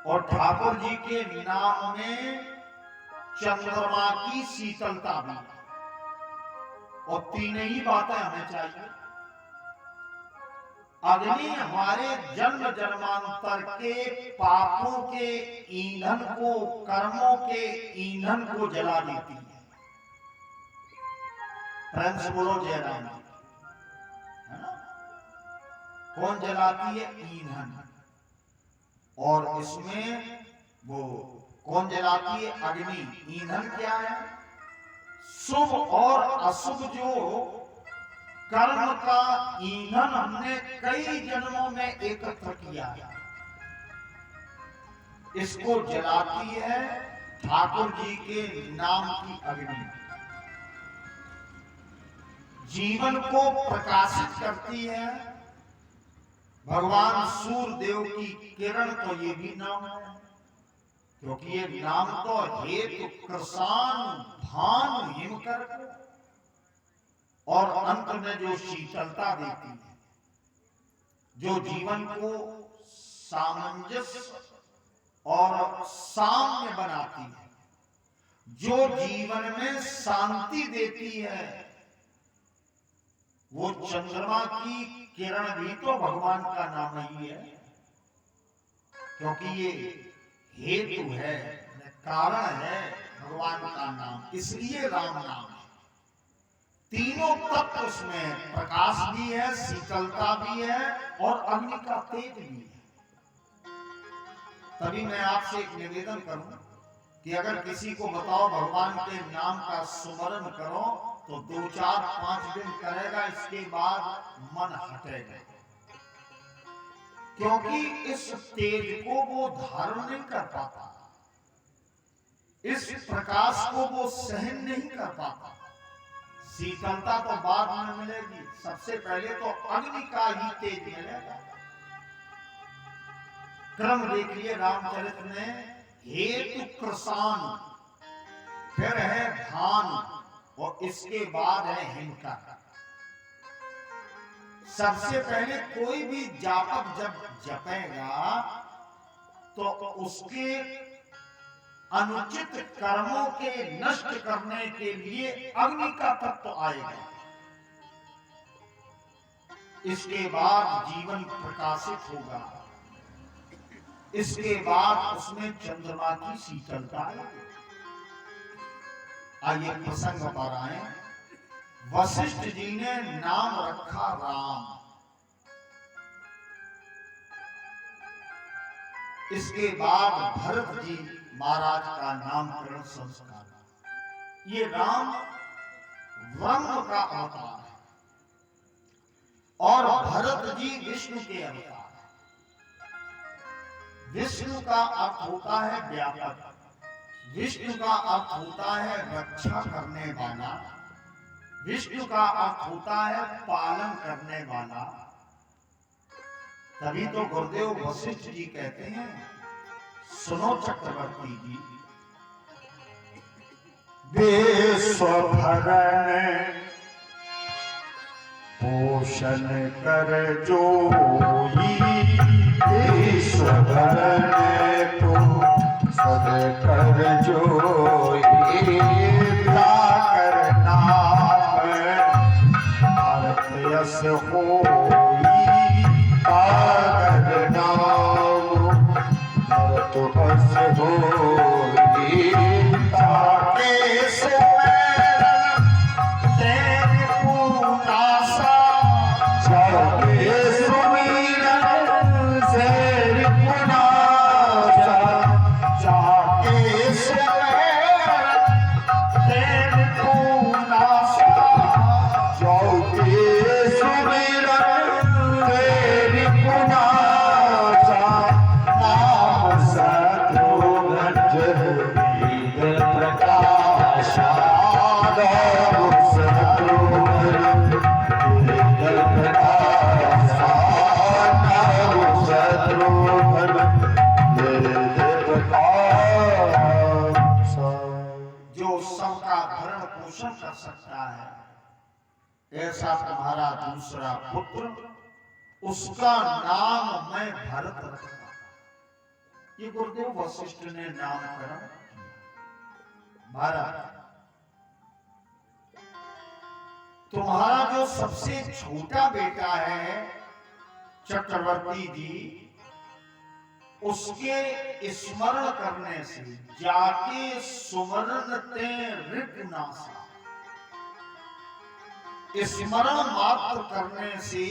और ठाकुर जी के नाम में चंद्रमा की शीतलता भी है। और तीन ही बातें हमें चाहिए। अग्नि हमारे जन्म जन्मांतर के पापों के ईंधन को, कर्मों के ईंधन को जला देती है। प्रेम से बोलो जय राम जी, है ना? कौन जलाती है? ईंधन। और इसमें वो कौन जलाती है? अग्नि। ईंधन क्या है? शुभ और अशुभ जो कर्म का ईंधन हमने कई जन्मों में एकत्र किया है, इसको जलाती है ठाकुर जी के नाम की अग्नि। जीवन को प्रकाशित करती है भगवान सूर्य देव की किरण। तो ये भी नाम है, क्योंकि ये नाम तो हेतु कृषाण भानु हिमकर को, और अंत में जो शीतलता देती है, जो जीवन को सामंजस्य और साम्य बनाती है, जो जीवन में शांति देती है, वो चंद्रमा की किरण भी तो भगवान का नाम ही है। क्योंकि ये हेतु है, कारण है भगवान का नाम, इसलिए राम नाम है। तीनों तत्व उसमें, प्रकाश भी है, शीतलता भी है और अग्नि का तेज भी है। तभी मैं आपसे एक निवेदन करूं कि अगर किसी को बताओ भगवान के नाम का सुमरण करो तो 2, 4, 5 दिन करेगा, इसके बाद मन हटेगा। क्योंकि इस तेज को वो धारण नहीं कर पाता, इस प्रकाश को वो सहन नहीं कर पाता। शीतलता तो बाद में मिलेगी, सबसे पहले तो अग्नि का ही तेज मिलेगा। क्रम देखिए रामचरित में, हेतु कृषाण, फिर है भानु और इसके बाद है हिमकर। सबसे पहले कोई भी जापक जब जपेगा तो उसके अनुचित कर्मों के नष्ट करने के लिए अग्नि का तत्व आएगा। इसके बाद जीवन प्रकाशित होगा, इसके बाद उसमें चंद्रमा की शीतलता आएगी। आइए प्रसंग पर आए। वशिष्ठ जी ने नाम रखा राम। इसके बाद भरत जी महाराज का नामकरण संस्कार। ये राम ब्रह्म का अवतार है। और भरत जी विष्णु के अवतार। विष्णु का अर्थ होता है व्यापक, विष्णु का अर्थ होता है रक्षा करने वाला, विष्णु का अर्थ होता है पालन करने वाला। तभी तो गुरुदेव वशिष्ठ जी कहते हैं, सुनो चक्रवर्ती जी, विश्व भरण पोषण कर जोई, विश्व भरण पोषण कर जोई, कर नाम भारत यश होई, कर नाम भारत यश होई, ताके सुमेरन तेरी पूनासा, जाके सुमेरन तेरी पूनासा, जाके सुमेरन तेरी पूनासा, जाके सुमेरन तेरी पूनासा, नाम शत्रुघ्न वेद प्रकाशा, नाम शत्रुघ्न वेद प्रकाशा, नाम शत्रुघ्न वेद प्रकाशा। जो सबका भरण पोषण कर सकता है, ऐसा तुम्हारा दूसरा पुत्र, उसका नाम मैं भरत रखता। ये गुरुदेव वशिष्ठ ने नामकरण किया, भरत। तुम्हारा जो सबसे छोटा बेटा है चक्रवर्ती जी, उसके स्मरण करने से, जाके सुमरन ते ऋतनासा, स्मरण मात्र करने से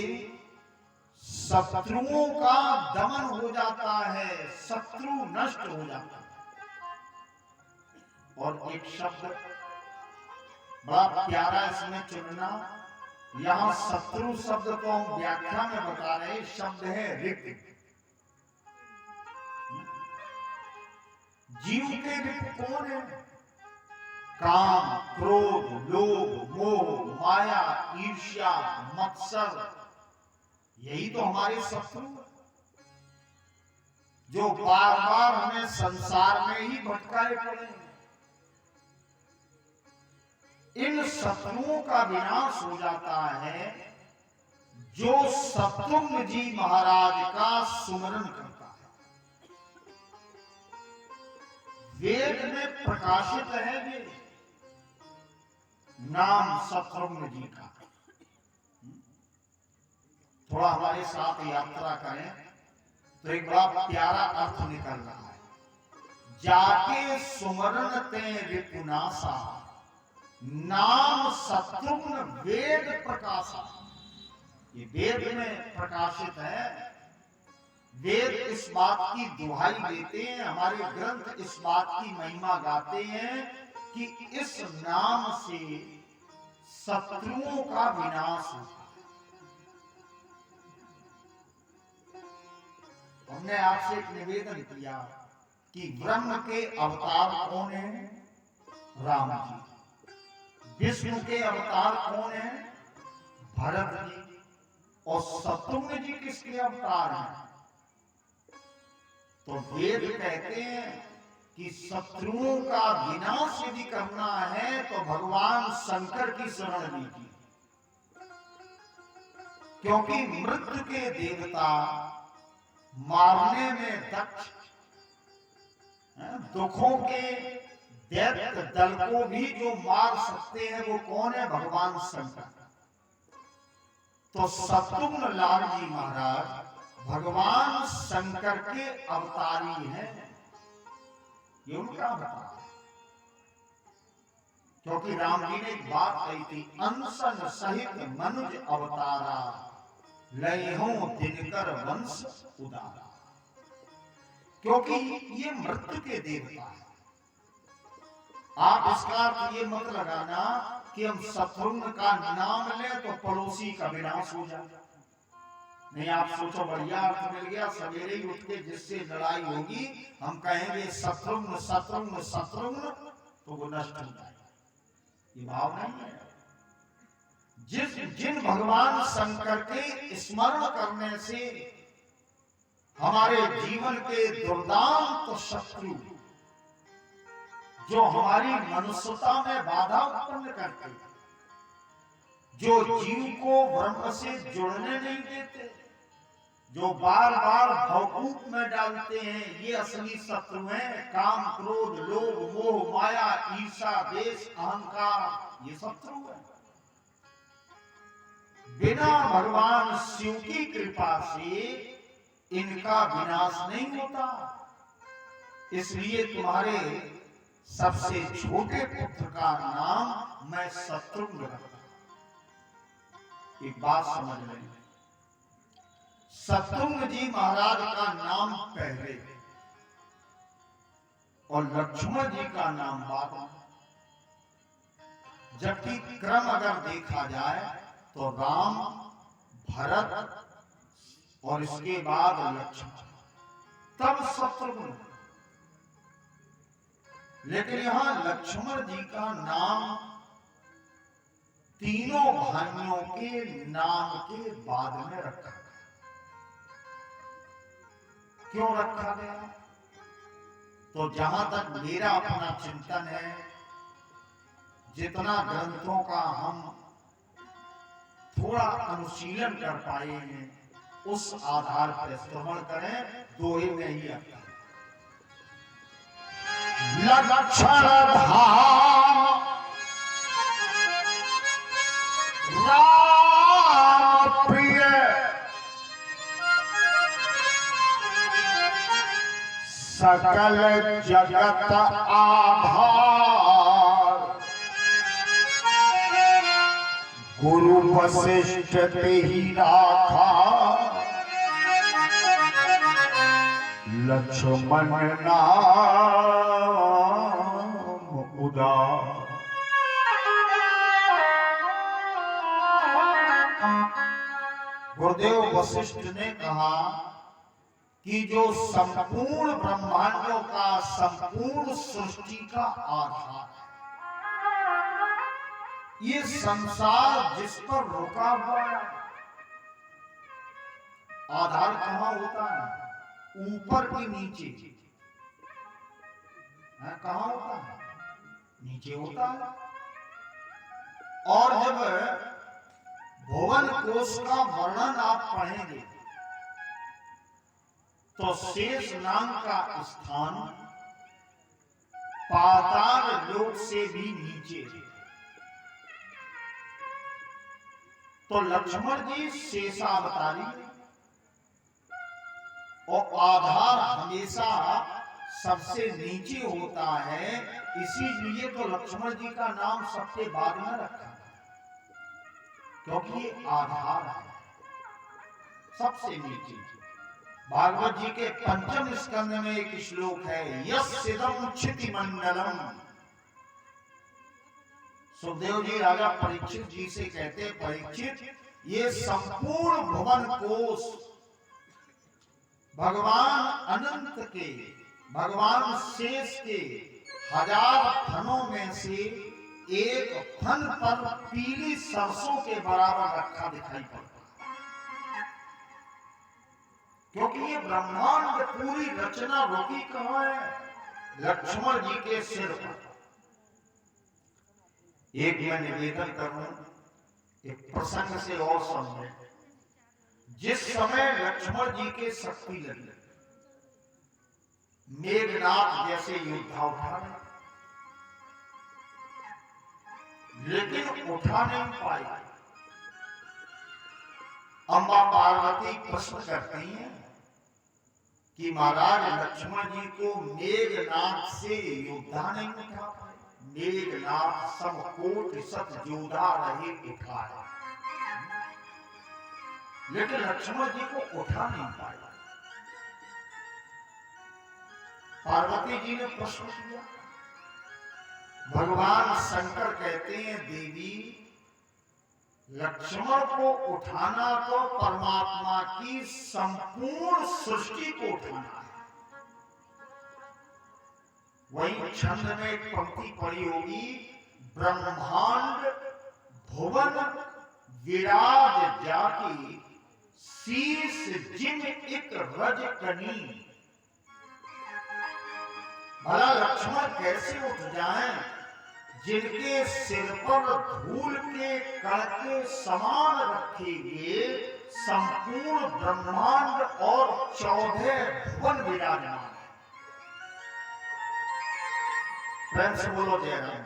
शत्रुओं का दमन हो जाता है, शत्रु नष्ट हो जाता है। और एक शब्द बड़ा प्यारा इसमें चुनना, यहां शत्रु शब्द को हम व्याख्या में बता रहे, शब्द है ऋत। जीव के ऋत कौन है? काम, क्रोध, लोभ, मोह, माया, ईर्ष्या, मत्सर, यही तो हमारे शत्रु, जो बार बार हमें संसार में ही भटकाए पड़े। इन शत्रुओं का विनाश हो जाता है जो शत्रुघ्न जी महाराज का सुमरन करता है। वेद में प्रकाशित है ये नाम शत्रुघ्न जी का। थोड़ा हमारे साथ यात्रा करें तो एक बड़ा प्यारा अर्थ निकल रहा है। जाके सुमरन ते रिपुनासा, नाम शत्रुघ्न वेद प्रकाशा। ये वेद में प्रकाशित है। वेद इस बात की दुहाई देते हैं, हमारे ग्रंथ इस बात की महिमा गाते हैं कि इस नाम से शत्रुओं का विनाश होता है। हमने आपसे एक निवेदन किया कि ब्रह्म के अवतार कौन है? राम जी। विष्णु के अवतार कौन है? भरत जी। और शत्रुघ्न जी किसके अवतार हैं? तो वेद कहते हैं कि शत्रुओं का विनाश यदि करना है तो भगवान शंकर की शरण लीजिए, क्योंकि मृत्यु के देवता मारने में दक्ष, दुखों के दैत्य दल को भी जो मार सकते हैं वो कौन है? भगवान शंकर। तो शत्रुघ्न लाल जी महाराज भगवान शंकर के अवतारी हैं, ये उनका अवतार है। क्योंकि राम जी ने एक बात कही थी, अंसन सहित मनुज अवतारा, लयहों दिनकर वंश उदारा। क्योंकि ये मृत्यु के देवता है। आप इसका अर्थ ये मत लगाना कि हम शत्रुघ्न का नाम लें तो पड़ोसी का विनाश हो जाए। नहीं आप सोचो बढ़िया अर्थ मिल गया, सवेरे ही उठ के जिससे लड़ाई होगी हम कहेंगे शत्रुघ्न शत्रुघ्न शत्रुघ्न, तो वो नष्ट हो जाएगा। ये भाव नहीं है। जिन भगवान शंकर के स्मरण करने से हमारे जीवन के दुर्दांत शत्रु, जो हमारी मनुष्यता में बाधा उत्पन्न करते, जो जीव को ब्रह्म से जुड़ने नहीं देते, जो बार बार भवकूप में डालते हैं, ये असली शत्रु हैं। काम क्रोध लोभ मोह माया ईर्षा देश अहंकार, ये शत्रु है। बिना भगवान शिव की कृपा से इनका विनाश नहीं होता। इसलिए तुम्हारे सबसे छोटे पुत्र का नाम मैं शत्रुघ्न रखा। एक बात समझ लें, शत्रुघ्न जी महाराज का नाम पहले और लक्ष्मण जी का नाम बाद में, जबकि क्रम अगर देखा जाए तो राम भरत और इसके बाद लक्ष्मण, तब शत्रुघ्न। लेकिन यहां लक्ष्मण जी का नाम तीनों भाइयों के नाम के बाद में रखा गया। क्यों रखा गया? तो जहां तक मेरा अपना चिंतन है, जितना ग्रंथों का हम थोड़ा अनुशीलन कर पाए हैं, उस आधार पर श्रवण करें। दोहे में ही आता है, लक्षण धाम राम प्रिय, सकल जगत आधार, गुरु वशिष्ठ ते ही राखा, लक्ष्मण नाम उदार। गुरुदेव वशिष्ठ ने कहा कि जो संपूर्ण ब्रह्मांडों का, संपूर्ण सृष्टि का आधार, ये संसार जिस पर रुका हुआ है, आधार कहां होता है? ऊपर की नीचे। कहां होता है? नीचे होता है। और जब भुवन कोश का वर्णन आप पढ़ेंगे तो शेष नाम का स्थान पाताल लोक से भी नीचे है। तो लक्ष्मण जी शेषावतारी और आधार हमेशा सबसे नीचे होता है, इसीलिए तो लक्ष्मण जी का नाम सबसे बाद में रखा, क्योंकि ये आधार है सबसे नीचे। भागवत जी के पंचम स्कंद में एक श्लोक है, यस्सिदं क्षिति मंडलम। सुखदेव जी राजा परीक्षित जी से कहते, परीक्षित ये संपूर्ण भुवन कोश भगवान अनंत के, भगवान शेष के हजार फनों में से एक फन पर पीली सरसों के बराबर रखा दिखाई पड़ता है, क्योंकि ये ब्रह्मांड पूरी रचना रुकी कहां है? लक्ष्मण जी के सिर पर। एक मैं निवेदन करूं, एक प्रसंग से और समझे। जिस समय लक्ष्मण जी के शक्ति लगी, मेघनाथ जैसे योद्धा उठा रहे, लेकिन उठा नहीं पाए। अम्मा पार्वती प्रश्न करती हैं कि महाराज लक्ष्मण जी को मेघनाथ से योद्धा नहीं उठा पाए। मेघनाथ सब कोटि सत योद्धा रहे उठाए, लेकिन लक्ष्मण जी को उठा नहीं पाए। पार्वती जी ने प्रश्न किया, भगवान शंकर कहते हैं, देवी लक्ष्मण को उठाना तो परमात्मा की संपूर्ण सृष्टि को उठाना है। वही छंद में एक पंक्ति पड़ी होगी, ब्रह्मांड भुवन विराज जाकी, शीस जिन एक रज कनी। भला लक्ष्मण कैसे उठ जाएं जिनके सिर पर धूल के कण के समान रखे हुए संपूर्ण ब्रह्मांड और 14 भुवन विराजमान है। प्रेम से बोलो जय राम।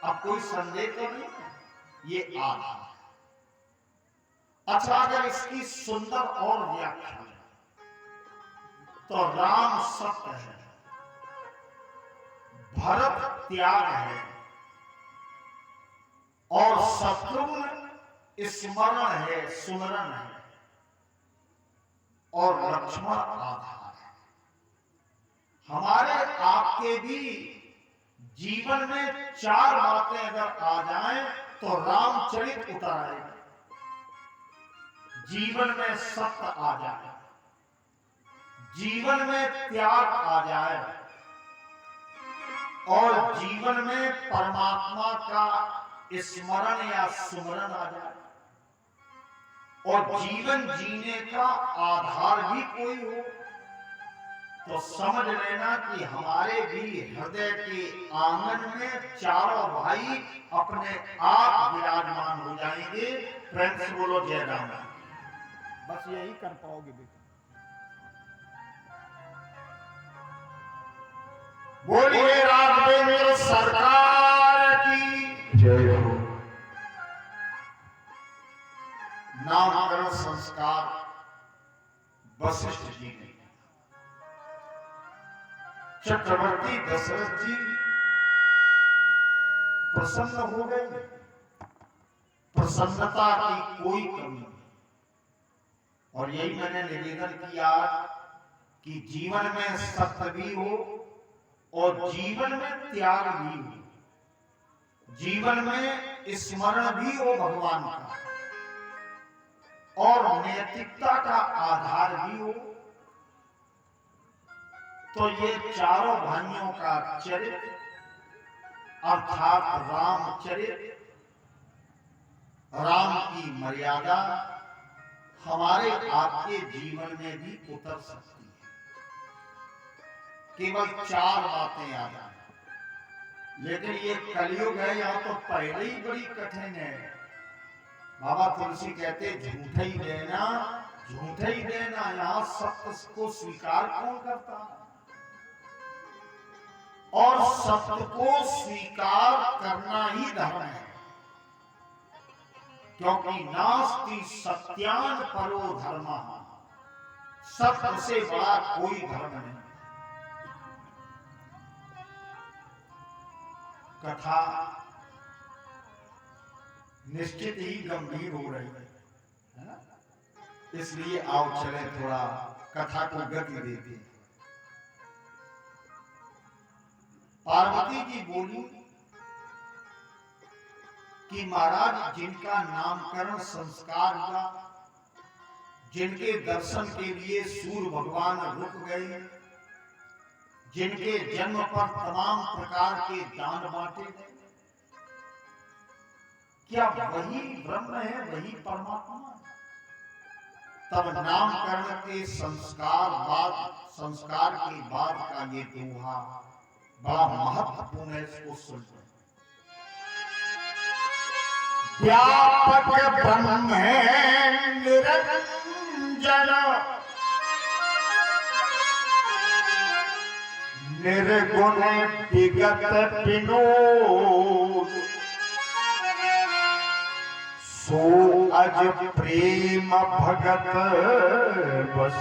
अब कोई संदेह तो नहीं, ये आधा। अच्छा, अगर इसकी सुंदर और व्याख्या तो राम सत्य है, भरत त्याग है, और शत्रुघ्न स्मरण है, सुमरण है, और लक्ष्मण आधार है। हमारे आपके भी जीवन में 4 बातें अगर आ जाएं तो रामचरित उतर आएगा। जीवन में सत्य आ जाए, जीवन में त्याग आ जाए, और जीवन में परमात्मा का स्मरण या सुमरण आ जाए, और जीवन जीने का आधार भी कोई हो, तो समझ लेना कि हमारे भी हृदय के आंगन में चारों भाई अपने आप विराजमान हो जाएंगे। प्रेम से बोलो जय राम। बस यही कर पाओगे बेटा। बोलिए राघवेंद्र सरकार की जय हो। नामकरण संस्कार वशिष्ठ जी ने। चक्रवर्ती दशरथ जी प्रसन्न हो गए। प्रसन्नता की कोई कमी नहीं। और यही मैंने निवेदन किया कि जीवन में सत्य भी हो और जीवन में त्याग भी हो, जीवन में स्मरण भी हो भगवान का, और नैतिकता का आधार भी हो, तो ये चारों भाइयों का चरित्र अर्थात रामचरित्र, राम की मर्यादा हमारे आपके जीवन में भी उतर सकती है। केवल 4 बातें आ जाए, लेकिन ये कलयुग है, यहाँ तो पहले ही बड़ी कठिन है। बाबा तुलसी कहते झूठे ही देना, झूठे ही देना। यहाँ सत्य को स्वीकार कौन करता है? और सत्य को स्वीकार करना ही धर्म है, क्योंकि नास्ति सत्यान परो धर्मः, सत्य से बड़ा कोई धर्म नहीं। कथा निश्चित ही गंभीर हो रही है, इसलिए आओ चले थोड़ा कथा को गति देते हैं। पार्वती जी बोली कि महाराज जिनका नामकरण संस्कार हुआ, जिनके दर्शन के लिए सूर्य भगवान रुक गए, जिनके जन्म पर तमाम प्रकार के दान बांटे गए, क्या वही ब्रह्म है, वही परमात्मा? तब नामकरण के संस्कार के बाद का ये दोहा बड़ा महत्वपूर्ण है, इसको सुनते। व्यापक ब्रह्म है निरंजन, निर्गुण विगत विनोद, सो अज प्रेम भगत बस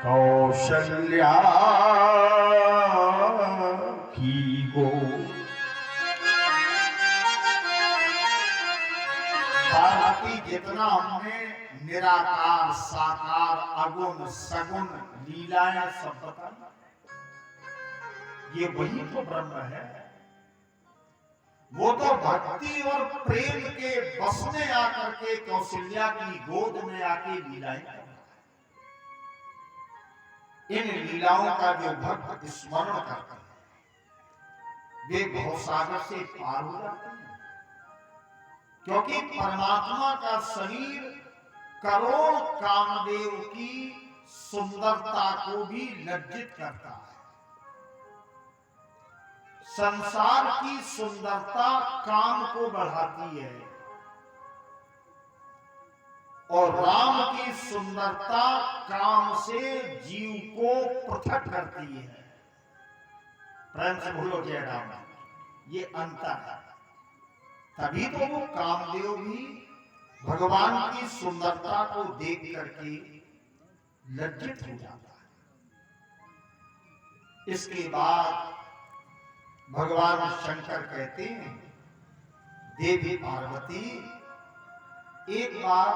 कौशल्या की गो। पार्वती जितना हमने निराकार, साकार, अगुण, सगुण लीलाएं सब बताई, ये वही तो ब्रह्म है। वो तो भक्ति और प्रेम के बस में आकर के कौशल्या की गोद में आके लीलाएं कर रहा है। इन लीलाओं का जो भक्त स्मरण करता है वे भवसागर से पार हो जाते हैं, क्योंकि परमात्मा का शरीर करोड़ कामदेव की सुंदरता को भी लज्जित करता है। संसार की सुंदरता काम को बढ़ाती है और राम की सुंदरता काम से जीव को पृथक करती है। प्रेम से बोलो जय राम। ये अंतर है। तभी तो वो कामदेव भी भगवान की सुंदरता को देख करके लज्जित हो जाता है। इसके बाद भगवान शंकर कहते हैं, देवी पार्वती एक बार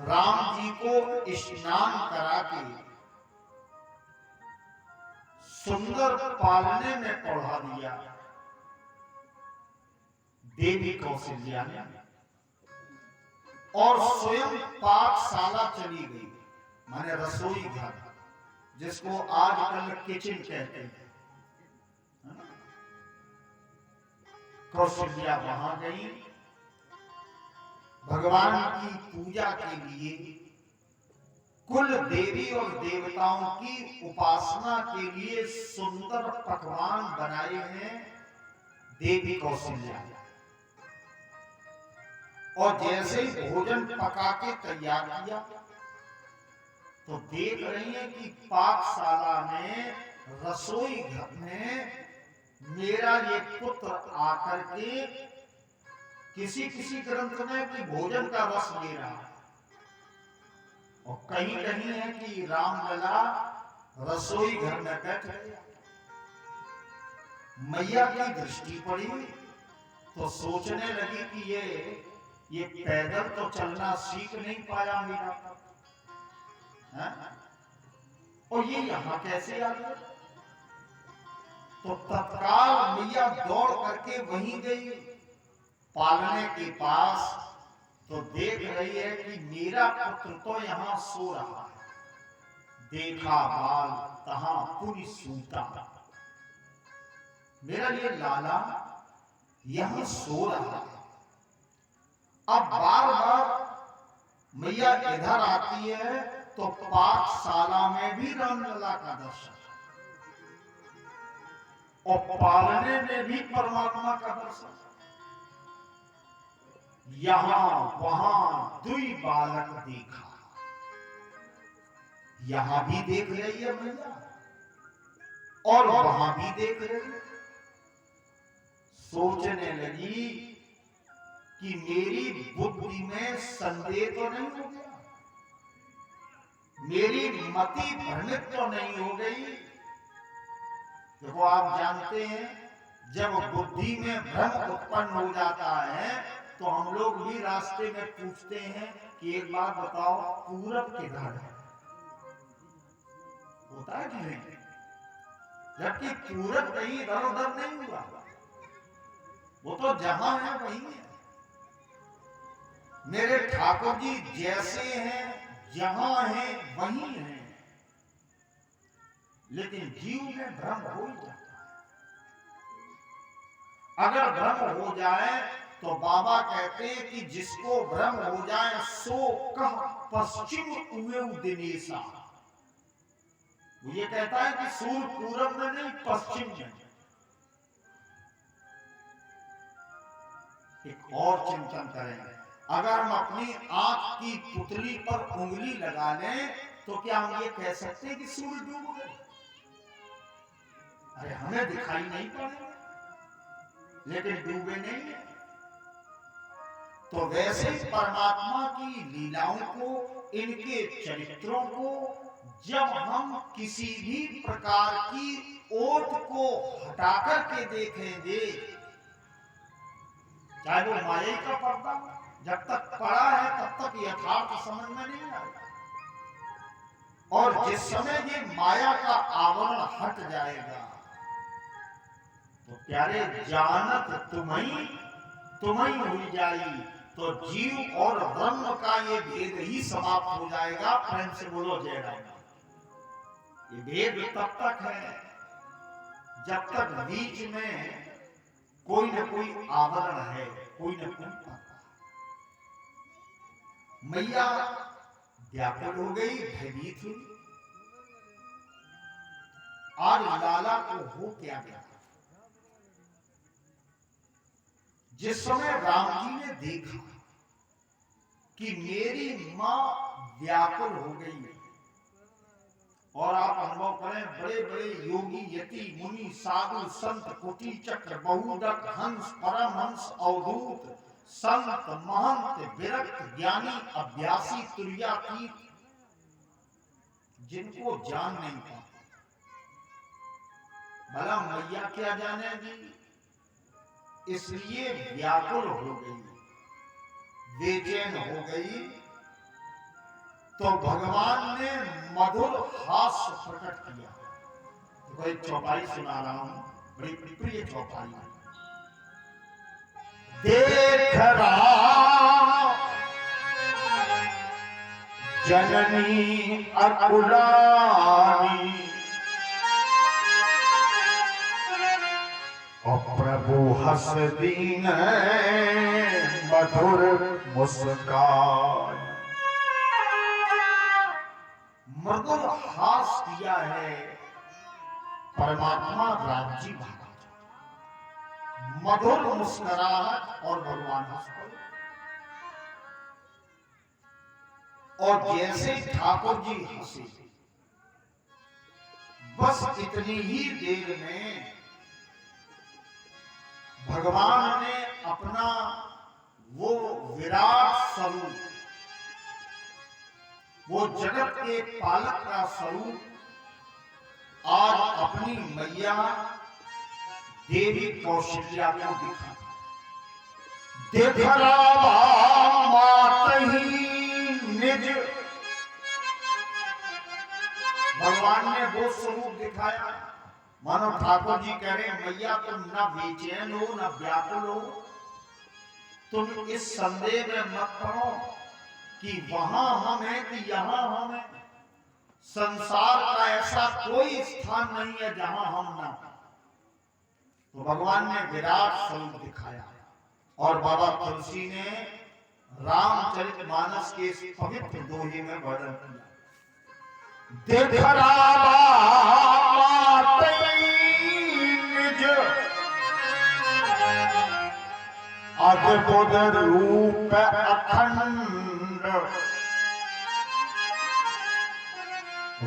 राम जी को स्नान करा के सुंदर पालने में पढ़ा दिया देवी कौशल्या ने, और स्वयं पाकशाला चली गई, माने रसोई घर, जिसको आजकल किचन कहते हैं। कौशल्या वहां गई, भगवान की पूजा के लिए कुल देवी और देवताओं की उपासना के लिए सुंदर पकवान बनाए हैं देवी कौशल्या। और जैसे ही भोजन पका के तैयार किया तो देख रही है कि पाकशाला में, रसोई घर में मेरा ये पुत्र आकर के किसी किसी ग्रंथ में कि भोजन का रस ले रहा है, और कहीं कहीं है कि रामलला रसोई घर में बैठे। मैया की दृष्टि पड़ी तो सोचने लगी कि ये पैदल तो चलना सीख नहीं पाया मेरा, और ये यहां कैसे आ गया। तो तत्काल मैया दौड़ करके वहीं गई पालने के पास, तो देख रही है कि मेरा पुत्र तो यहां सो रहा है। देखा बाल तहां पूरी सूता, मेरा ये लाला यहां सो रहा है। अब बार बार मैया इधर आती है तो पाकशाला में भी रामलला का दर्शन, और पालने में भी परमात्मा का दर्शन। यहां वहां दुई बालक देखा, यहां भी देख रही है मैया और वहां भी देख रही है। सोचने लगी कि मेरी बुद्धि में संदेह तो नहीं हो गया, मेरी मति भ्रमित तो नहीं हो गई। देखो, आप जानते हैं जब बुद्धि में भ्रम उत्पन्न हो जाता है तो हम लोग भी रास्ते में पूछते हैं कि एक बात बताओ, पूरब किधर है? होता है कि नहीं? जबकि पूरब कहीं इधर उधर नहीं हुआ, वो तो जहां है वहीं है। मेरे ठाकुर जी जैसे हैं, जहां हैं वहीं हैं, लेकिन जीव में भ्रम हो ही जाता है। अगर भ्रम हो जाए तो बाबा कहते हैं कि जिसको भ्रम हो जाए सो कह पश्चिम उवेउ दिनेशा। वो ये कहता है कि सूर्य पूरब में नहीं, पश्चिम में। एक और चिंतन करें, अगर हम अपनी आंख की पुतली पर उंगली लगा लें तो क्या हम ये कह सकते हैं कि सूर्य डूब गए? अरे हमें दिखाई नहीं पड़े, लेकिन डूबे नहीं है। तो वैसे परमात्मा की लीलाओं को, इनके चरित्रों को जब हम किसी भी प्रकार की ओट को हटाकर के देखेंगे, चाहे वो माया का पर्दा जब तक पड़ा है तब तक यथार्थ समझ में नहीं आएगा, और जिस समय ये माया का आवरण हट जाएगा तो प्यारे जानत तुम्हें हुई जाई, तो जीव और ब्रह्म का ये भेद ही समाप्त हो जाएगा। प्रेम से बोलो जय राम। ये भेद तब तक है जब तक बीच में कोई न कोई आवरण है, कोई न कोई पर्दा। मैया व्याकुल हो गई, भयभीत हुई। आज लाला को हो क्या गया? जिस समय राम जी ने देखा कि मेरी मां व्याकुल हो गई है, और आप अनुभव करें, बड़े बड़े योगी यति मुनि साधु संत कोटि चक्र बहुदक हंस परमहंस अवधूत संत महंत विरक्त ज्ञानी अभ्यासी तुर्यातीत, जिनको जान नहीं पाते, भला मैया क्या जानेगी? इसलिए व्याकुल हो गई, बेचैन हो गई। तो भगवान ने मधुर हास्य प्रकट किया। तो एक चौपाई सुना रहा हूं, बड़ी प्रिय चौपाई। देख रहा जननी अकुलानी, और प्रभु हंस दीन मधुर मुस्कान। मधुर हास किया है परमात्मा राम जी महाराज, मधुर मुस्कुराहट और भगवान हंस पड़े। और जैसे ठाकुर जी हंसे, बस इतनी ही देर में भगवान ने अपना वो विराट स्वरूप, वो जगत के पालक का स्वरूप आज अपनी मैया देवी कौशल्या को दिखा। देखरा मातहि निज, भगवान ने वो स्वरूप दिखाया। मानो ठाकुर जी कह रहे हैं, मैया तुम न बेचैन हो न व्याकुल हो, तुम इस संदेह में मत पड़ो कि वहां हम हैं कि यहां हम हैं। संसार का ऐसा कोई स्थान नहीं है जहां हम ना। तो भगवान ने विराट स्वरूप दिखाया, और बाबा तुलसी ने रामचरितमानस के इस पवित्र दोहे में वर्णन किया। देखरा अद्भुत रूप अखंड,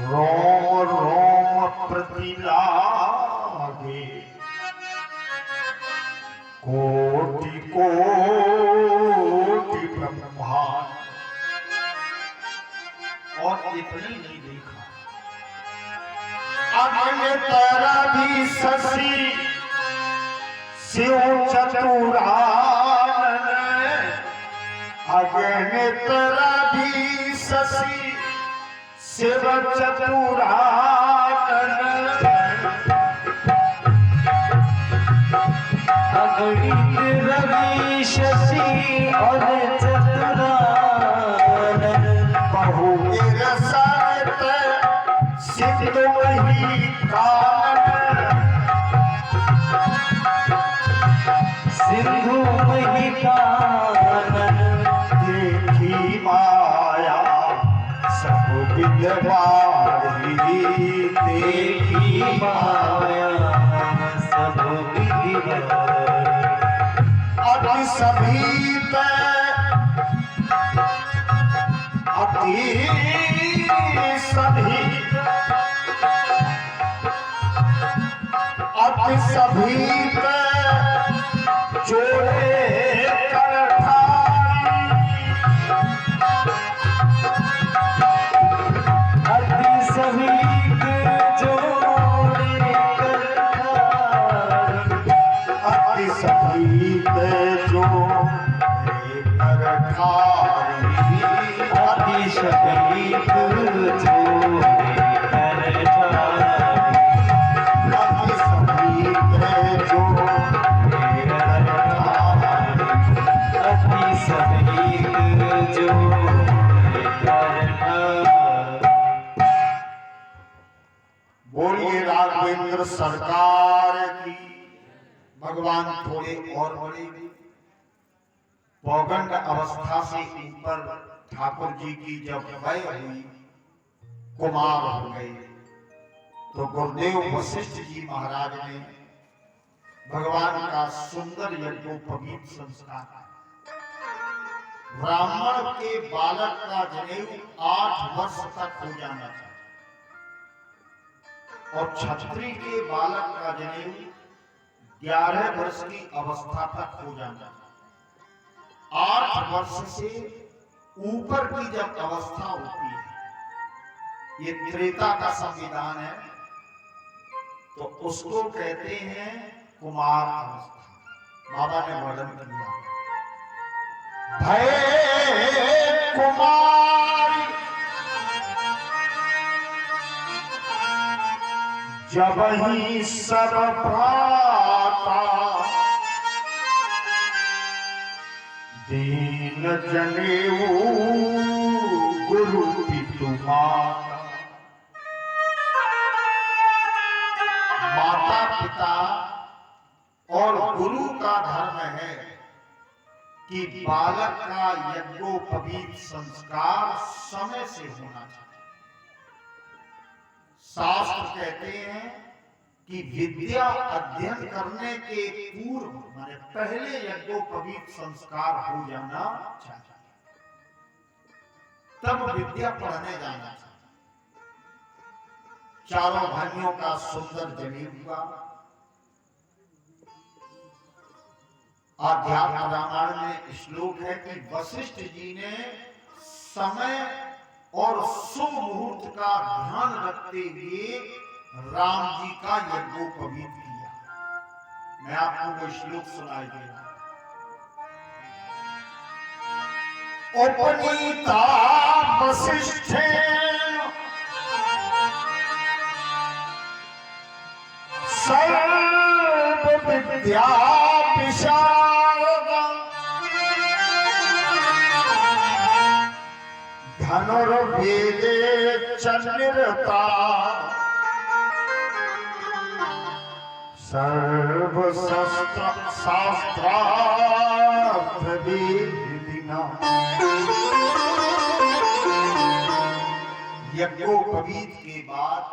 रोम रोम प्रति लागे, कोटि कोटि ब्रह्मांड। और इतनी नहीं देखा, अग्नि तेरा भी शशि शिव चतुरानन, अग्नि तेरा भी शशि शिव चतुरानन। अगणित रवि शशि और चतुरानन, बहु विरसत सिंधु मही कानन, सिंधु मही कानन। देखी माया सब विद्वारी, देखी माया सब विद्वारी। अति सभी पे अति सभी, अति सभी पे जोड़े कर ठाई, अति सभी के जोड़े कर ठाई। अति सभी पे जोड़े कर ठाई, अति सभी के जोड़े कर ठाई। अति सभी पे जो अति समीप जो बोलिए राघवेंद्र सरकार की। भगवान थोड़े और बढ़ेंगे। पौगंड अवस्था से ऊपर ठाकुर जी की जब वय हुई, कुमार हो गए, तो गुरुदेव वशिष्ठ जी महाराज ने भगवान का सुंदर यज्ञोपवीत संस्कार। ब्राह्मण के बालक का जनेऊ 8 वर्ष तक हो जाना चाहिए और क्षत्रिय के बालक का जनेऊ 11 वर्ष की अवस्था तक हो जाना चाहिए। 8 वर्ष से ऊपर की जब अवस्था होती है, ये त्रेता का संविधान है, तो उसको कहते हैं कुमार अवस्था। बाबा ने वर्णन किया, भय कुमार जब ही सब भ्राता, दीन जनेऊ गुरु पितु माता। माता पिता और गुरु का धर्म है कि बालक का यज्ञोपवीत संस्कार समय से होना चाहिए। शास्त्र कहते हैं कि विद्या अध्ययन करने के पूर्व माने पहले यज्ञोपवीत संस्कार हो जाना चाहिए, तब विद्या पढ़ने जाना चाहिए। चारों भाइयों का सुंदर जनेऊ हुआ। आध्यात्म रामायण में श्लोक है कि वशिष्ठ जी ने समय और शुभ मुहूर्त का ध्यान रखते हुए राम जी का यज्ञोपवीत किया। मैं आपको वो श्लोक सुनाई दे रहा हूं। उपनीता वशिष्ठेन सर्व विद्या धनुर्वेदे च निरता सर्वशस्त्र शास्त्रार्थ वेदिना। यज्ञोपवीत के बाद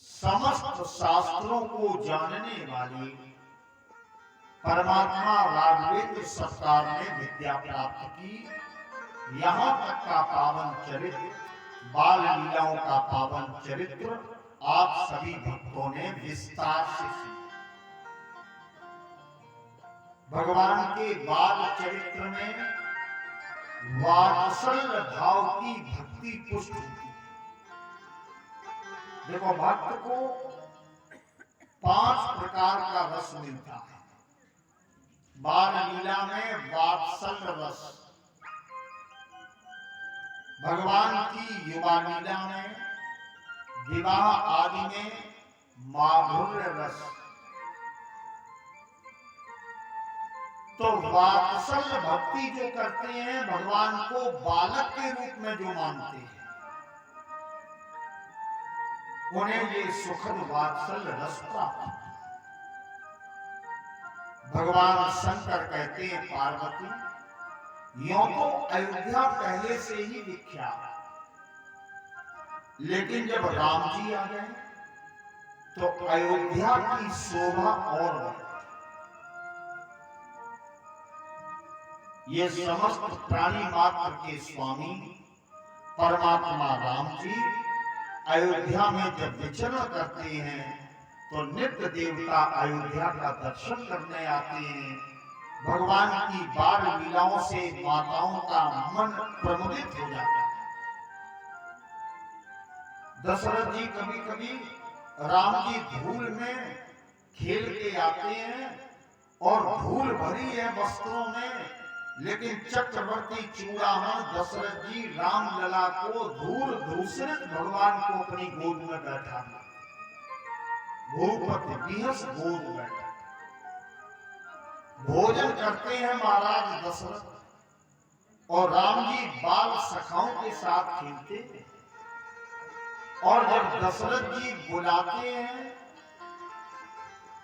समस्त शास्त्रों को जानने वाली परमात्मा राघवेंद्र सरकार ने विद्या प्राप्त की। यहाँ तक का पावन चरित्र, बाल लीलाओं का पावन चरित्र आप सभी भक्तों ने विस्तार से सुना। भगवान के बाल चरित्र में वात्सल्य भाव की भक्ति पुष्ट होती है। देखो, भक्त को 5 प्रकार का रस मिलता है। बाल लीला में वात्सल्य रस, भगवान की युवा लीला में, विवाह आदि में माधुर्य रस। तो वात्सल्य भक्ति जो करते हैं, भगवान को बालक के रूप में जो मानते हैं, उन्हें ये सुखद वात्सल्य रस प्राप्त। भगवान शंकर कहते हैं, पार्वती यों तो अयोध्या पहले से ही विख्यात, लेकिन जब राम जी आ गए तो अयोध्या की शोभा और बढ़ी। ये समस्त प्राणी मात्र के स्वामी परमात्मा राम जी अयोध्या में जब विचरण करते हैं तो नित्य देवता अयोध्या का दर्शन करने आते हैं। भगवान की बाल लीलाओं से माताओं का मन प्रमुदित हो जाता है। दशरथ जी कभी कभी राम जी धूल में खेल के आते हैं और धूल भरी है वस्त्रों में, लेकिन चक्रवर्ती चूड़ामण दशरथ जी राम लला को धूल दूसरित भगवान को अपनी गोद में बैठा। भूपति बिहस गोद बैठक। भोजन करते हैं महाराज दशरथ और राम जी बाल सखाओं के साथ खेलते हैं। और जब दशरथ जी बुलाते हैं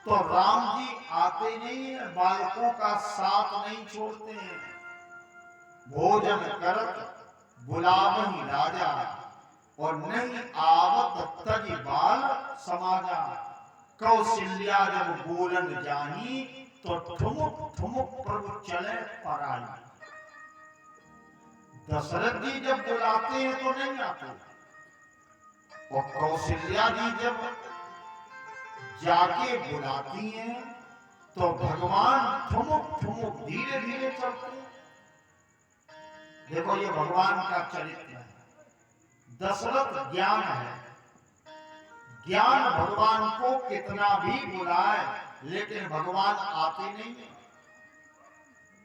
तो राम जी आते नहीं है, बालकों का साथ नहीं छोड़ते हैं। भोजन करत बुलावहि राजा और नहीं आवत तज बाल समाजा। कौशल्या जब बोलन जाही तो ठुमुक ठुमुक प्रभु चले पराई। दशरथ जी जब बुलाते हैं तो नहीं आते, और कौशल्या जी जब जाके बुलाती हैं तो भगवान ठुमुक ठुमुक धीरे धीरे चलते हैं। देखो ये भगवान का चरित्र है। दशरथ ज्ञान है, ज्ञान भगवान को कितना भी बुलाए लेकिन भगवान आते नहीं है,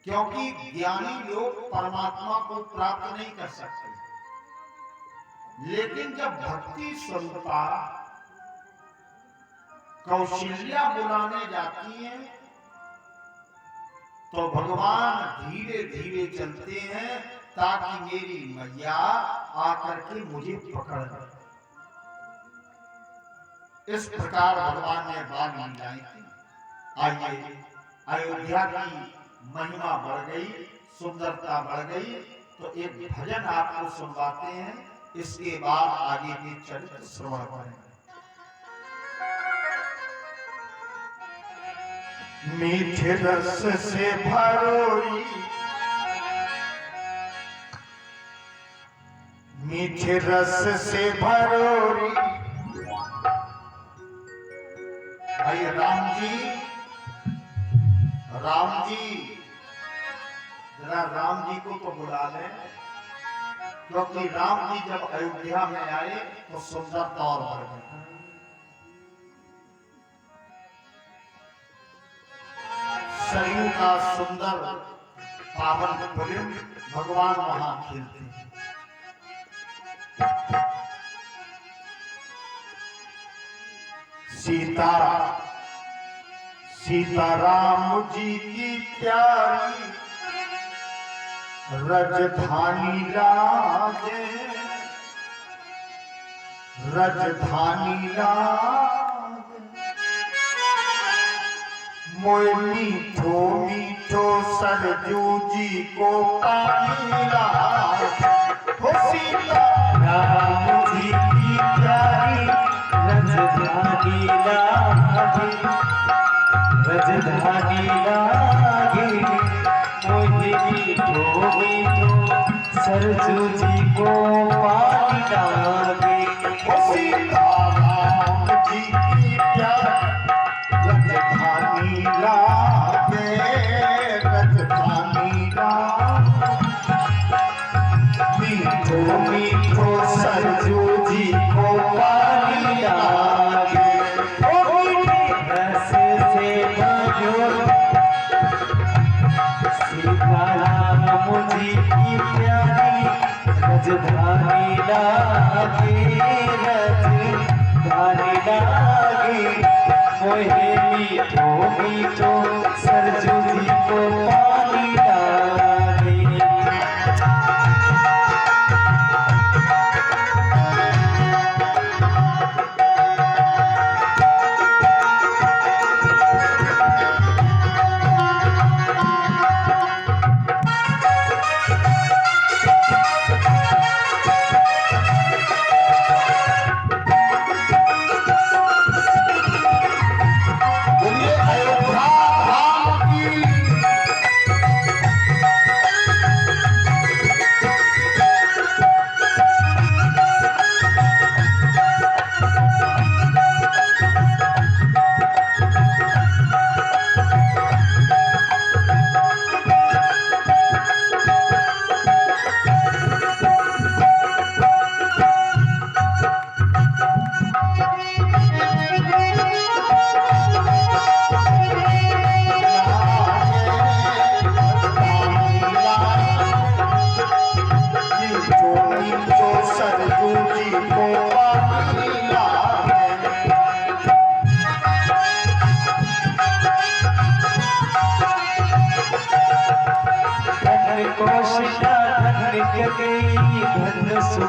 क्योंकि ज्ञानी लोग परमात्मा को प्राप्त नहीं कर सकते। लेकिन जब भक्ति स्वरूपा कौशल्या बुलाने जाती है तो भगवान धीरे धीरे चलते हैं ताकि मेरी मैया आकर के मुझे पकड़ ले। इस प्रकार भगवान ने बाल लीलाएं की। आइए, अयोध्या की महिमा बढ़ गई, सुंदरता बढ़ गई, तो एक भजन आपको सुनवाते हैं। इसके बाद आगे के चरित्र श्रवण करेंगे। मीठे रस से भरोई, मीठे रस से भरोई। भाई राम जी, राम जी, जरा राम जी को तो बुला लें, क्योंकि राम जी जब अयोध्या में आए तो सुंदरता और बढ़ गई। सरयू का सुंदर पावन फिल्म भगवान वहां खेलते हैं। सीता सीताराम जी की प्यारी रजधानी लागे, रजधानी लागे। मोय मीठो मीठो सरजू जी को पानी लागे। हो सीता राम जी की प्यारी रजधानी लागे, रजधानी लागे। मोहि मीठो मीठो सरजू जी को पानी लागे। हो सीता राम जी की प्यारी रजधानी लागे, रजधानी लागे। मीठो मीठो सरजू जी को पानी लागे। ओ मीठे रस से भरो सीताराम जी की प्यारी रजधानी लागे, रजधानी लागे। मोहे मीठो मीठो सरजू जी को पानी लागे। बोलिए अयोध्या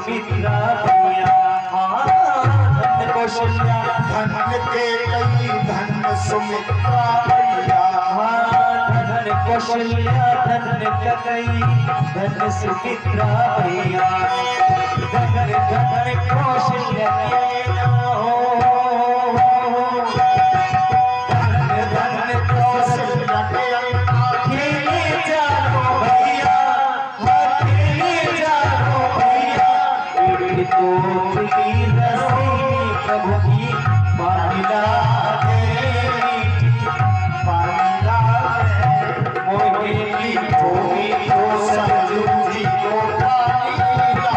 सुमित्रा मैया धन कौशल्या धन के कई धन सुमित्रा मैया धन कौशल्या धन कई धन सुमित्रा मैया धन धन कौशल्या के ना हो धन धन कौशल्या खेले जाओ भैया खेले जाओ भैया एक तो तेरी रसी प्रभु की माला पानीला मोहिनी होगी तो सरजू जी को पानीला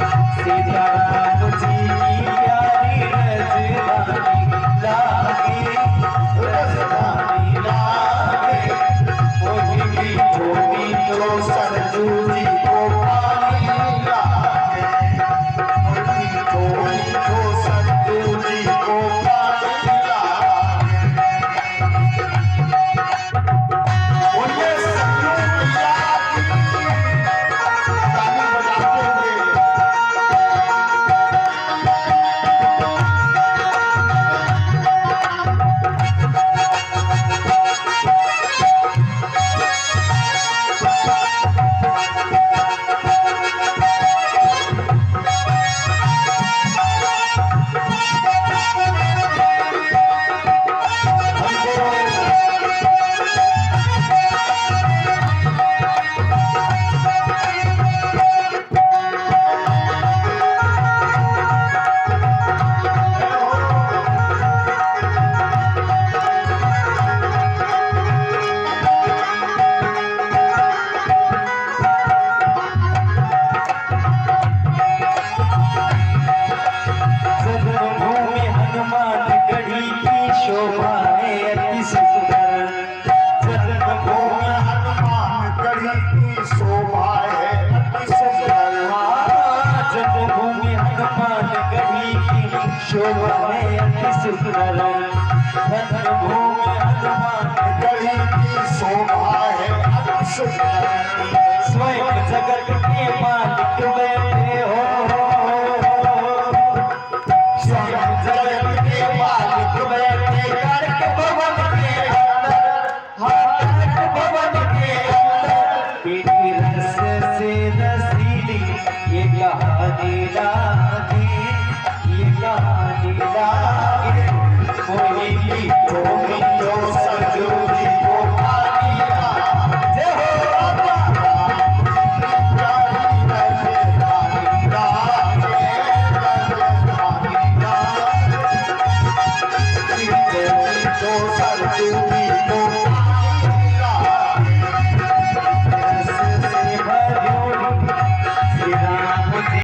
सीताराम जी की प्यारी रजवानी लागे रजवानी लागे मोहिनी होगी तो सरजू जी को पानीला होगी तो सरजू जी को पानीला बोलिए सरजू मैया की ताली बजाते हुए जन्मभूमि हनुमान गढ़ी की शोभा है अति सुंदर जन्मभूमि हनुमान गढ़ी की शोभा है अति सुंदर जन्मभूमि हनुमान गढ़ी की शोभा है अति सुंदर जन्मभूमि हनुमान गढ़ी की शोभा है अति सुंदर स्वयं जगत के मालिक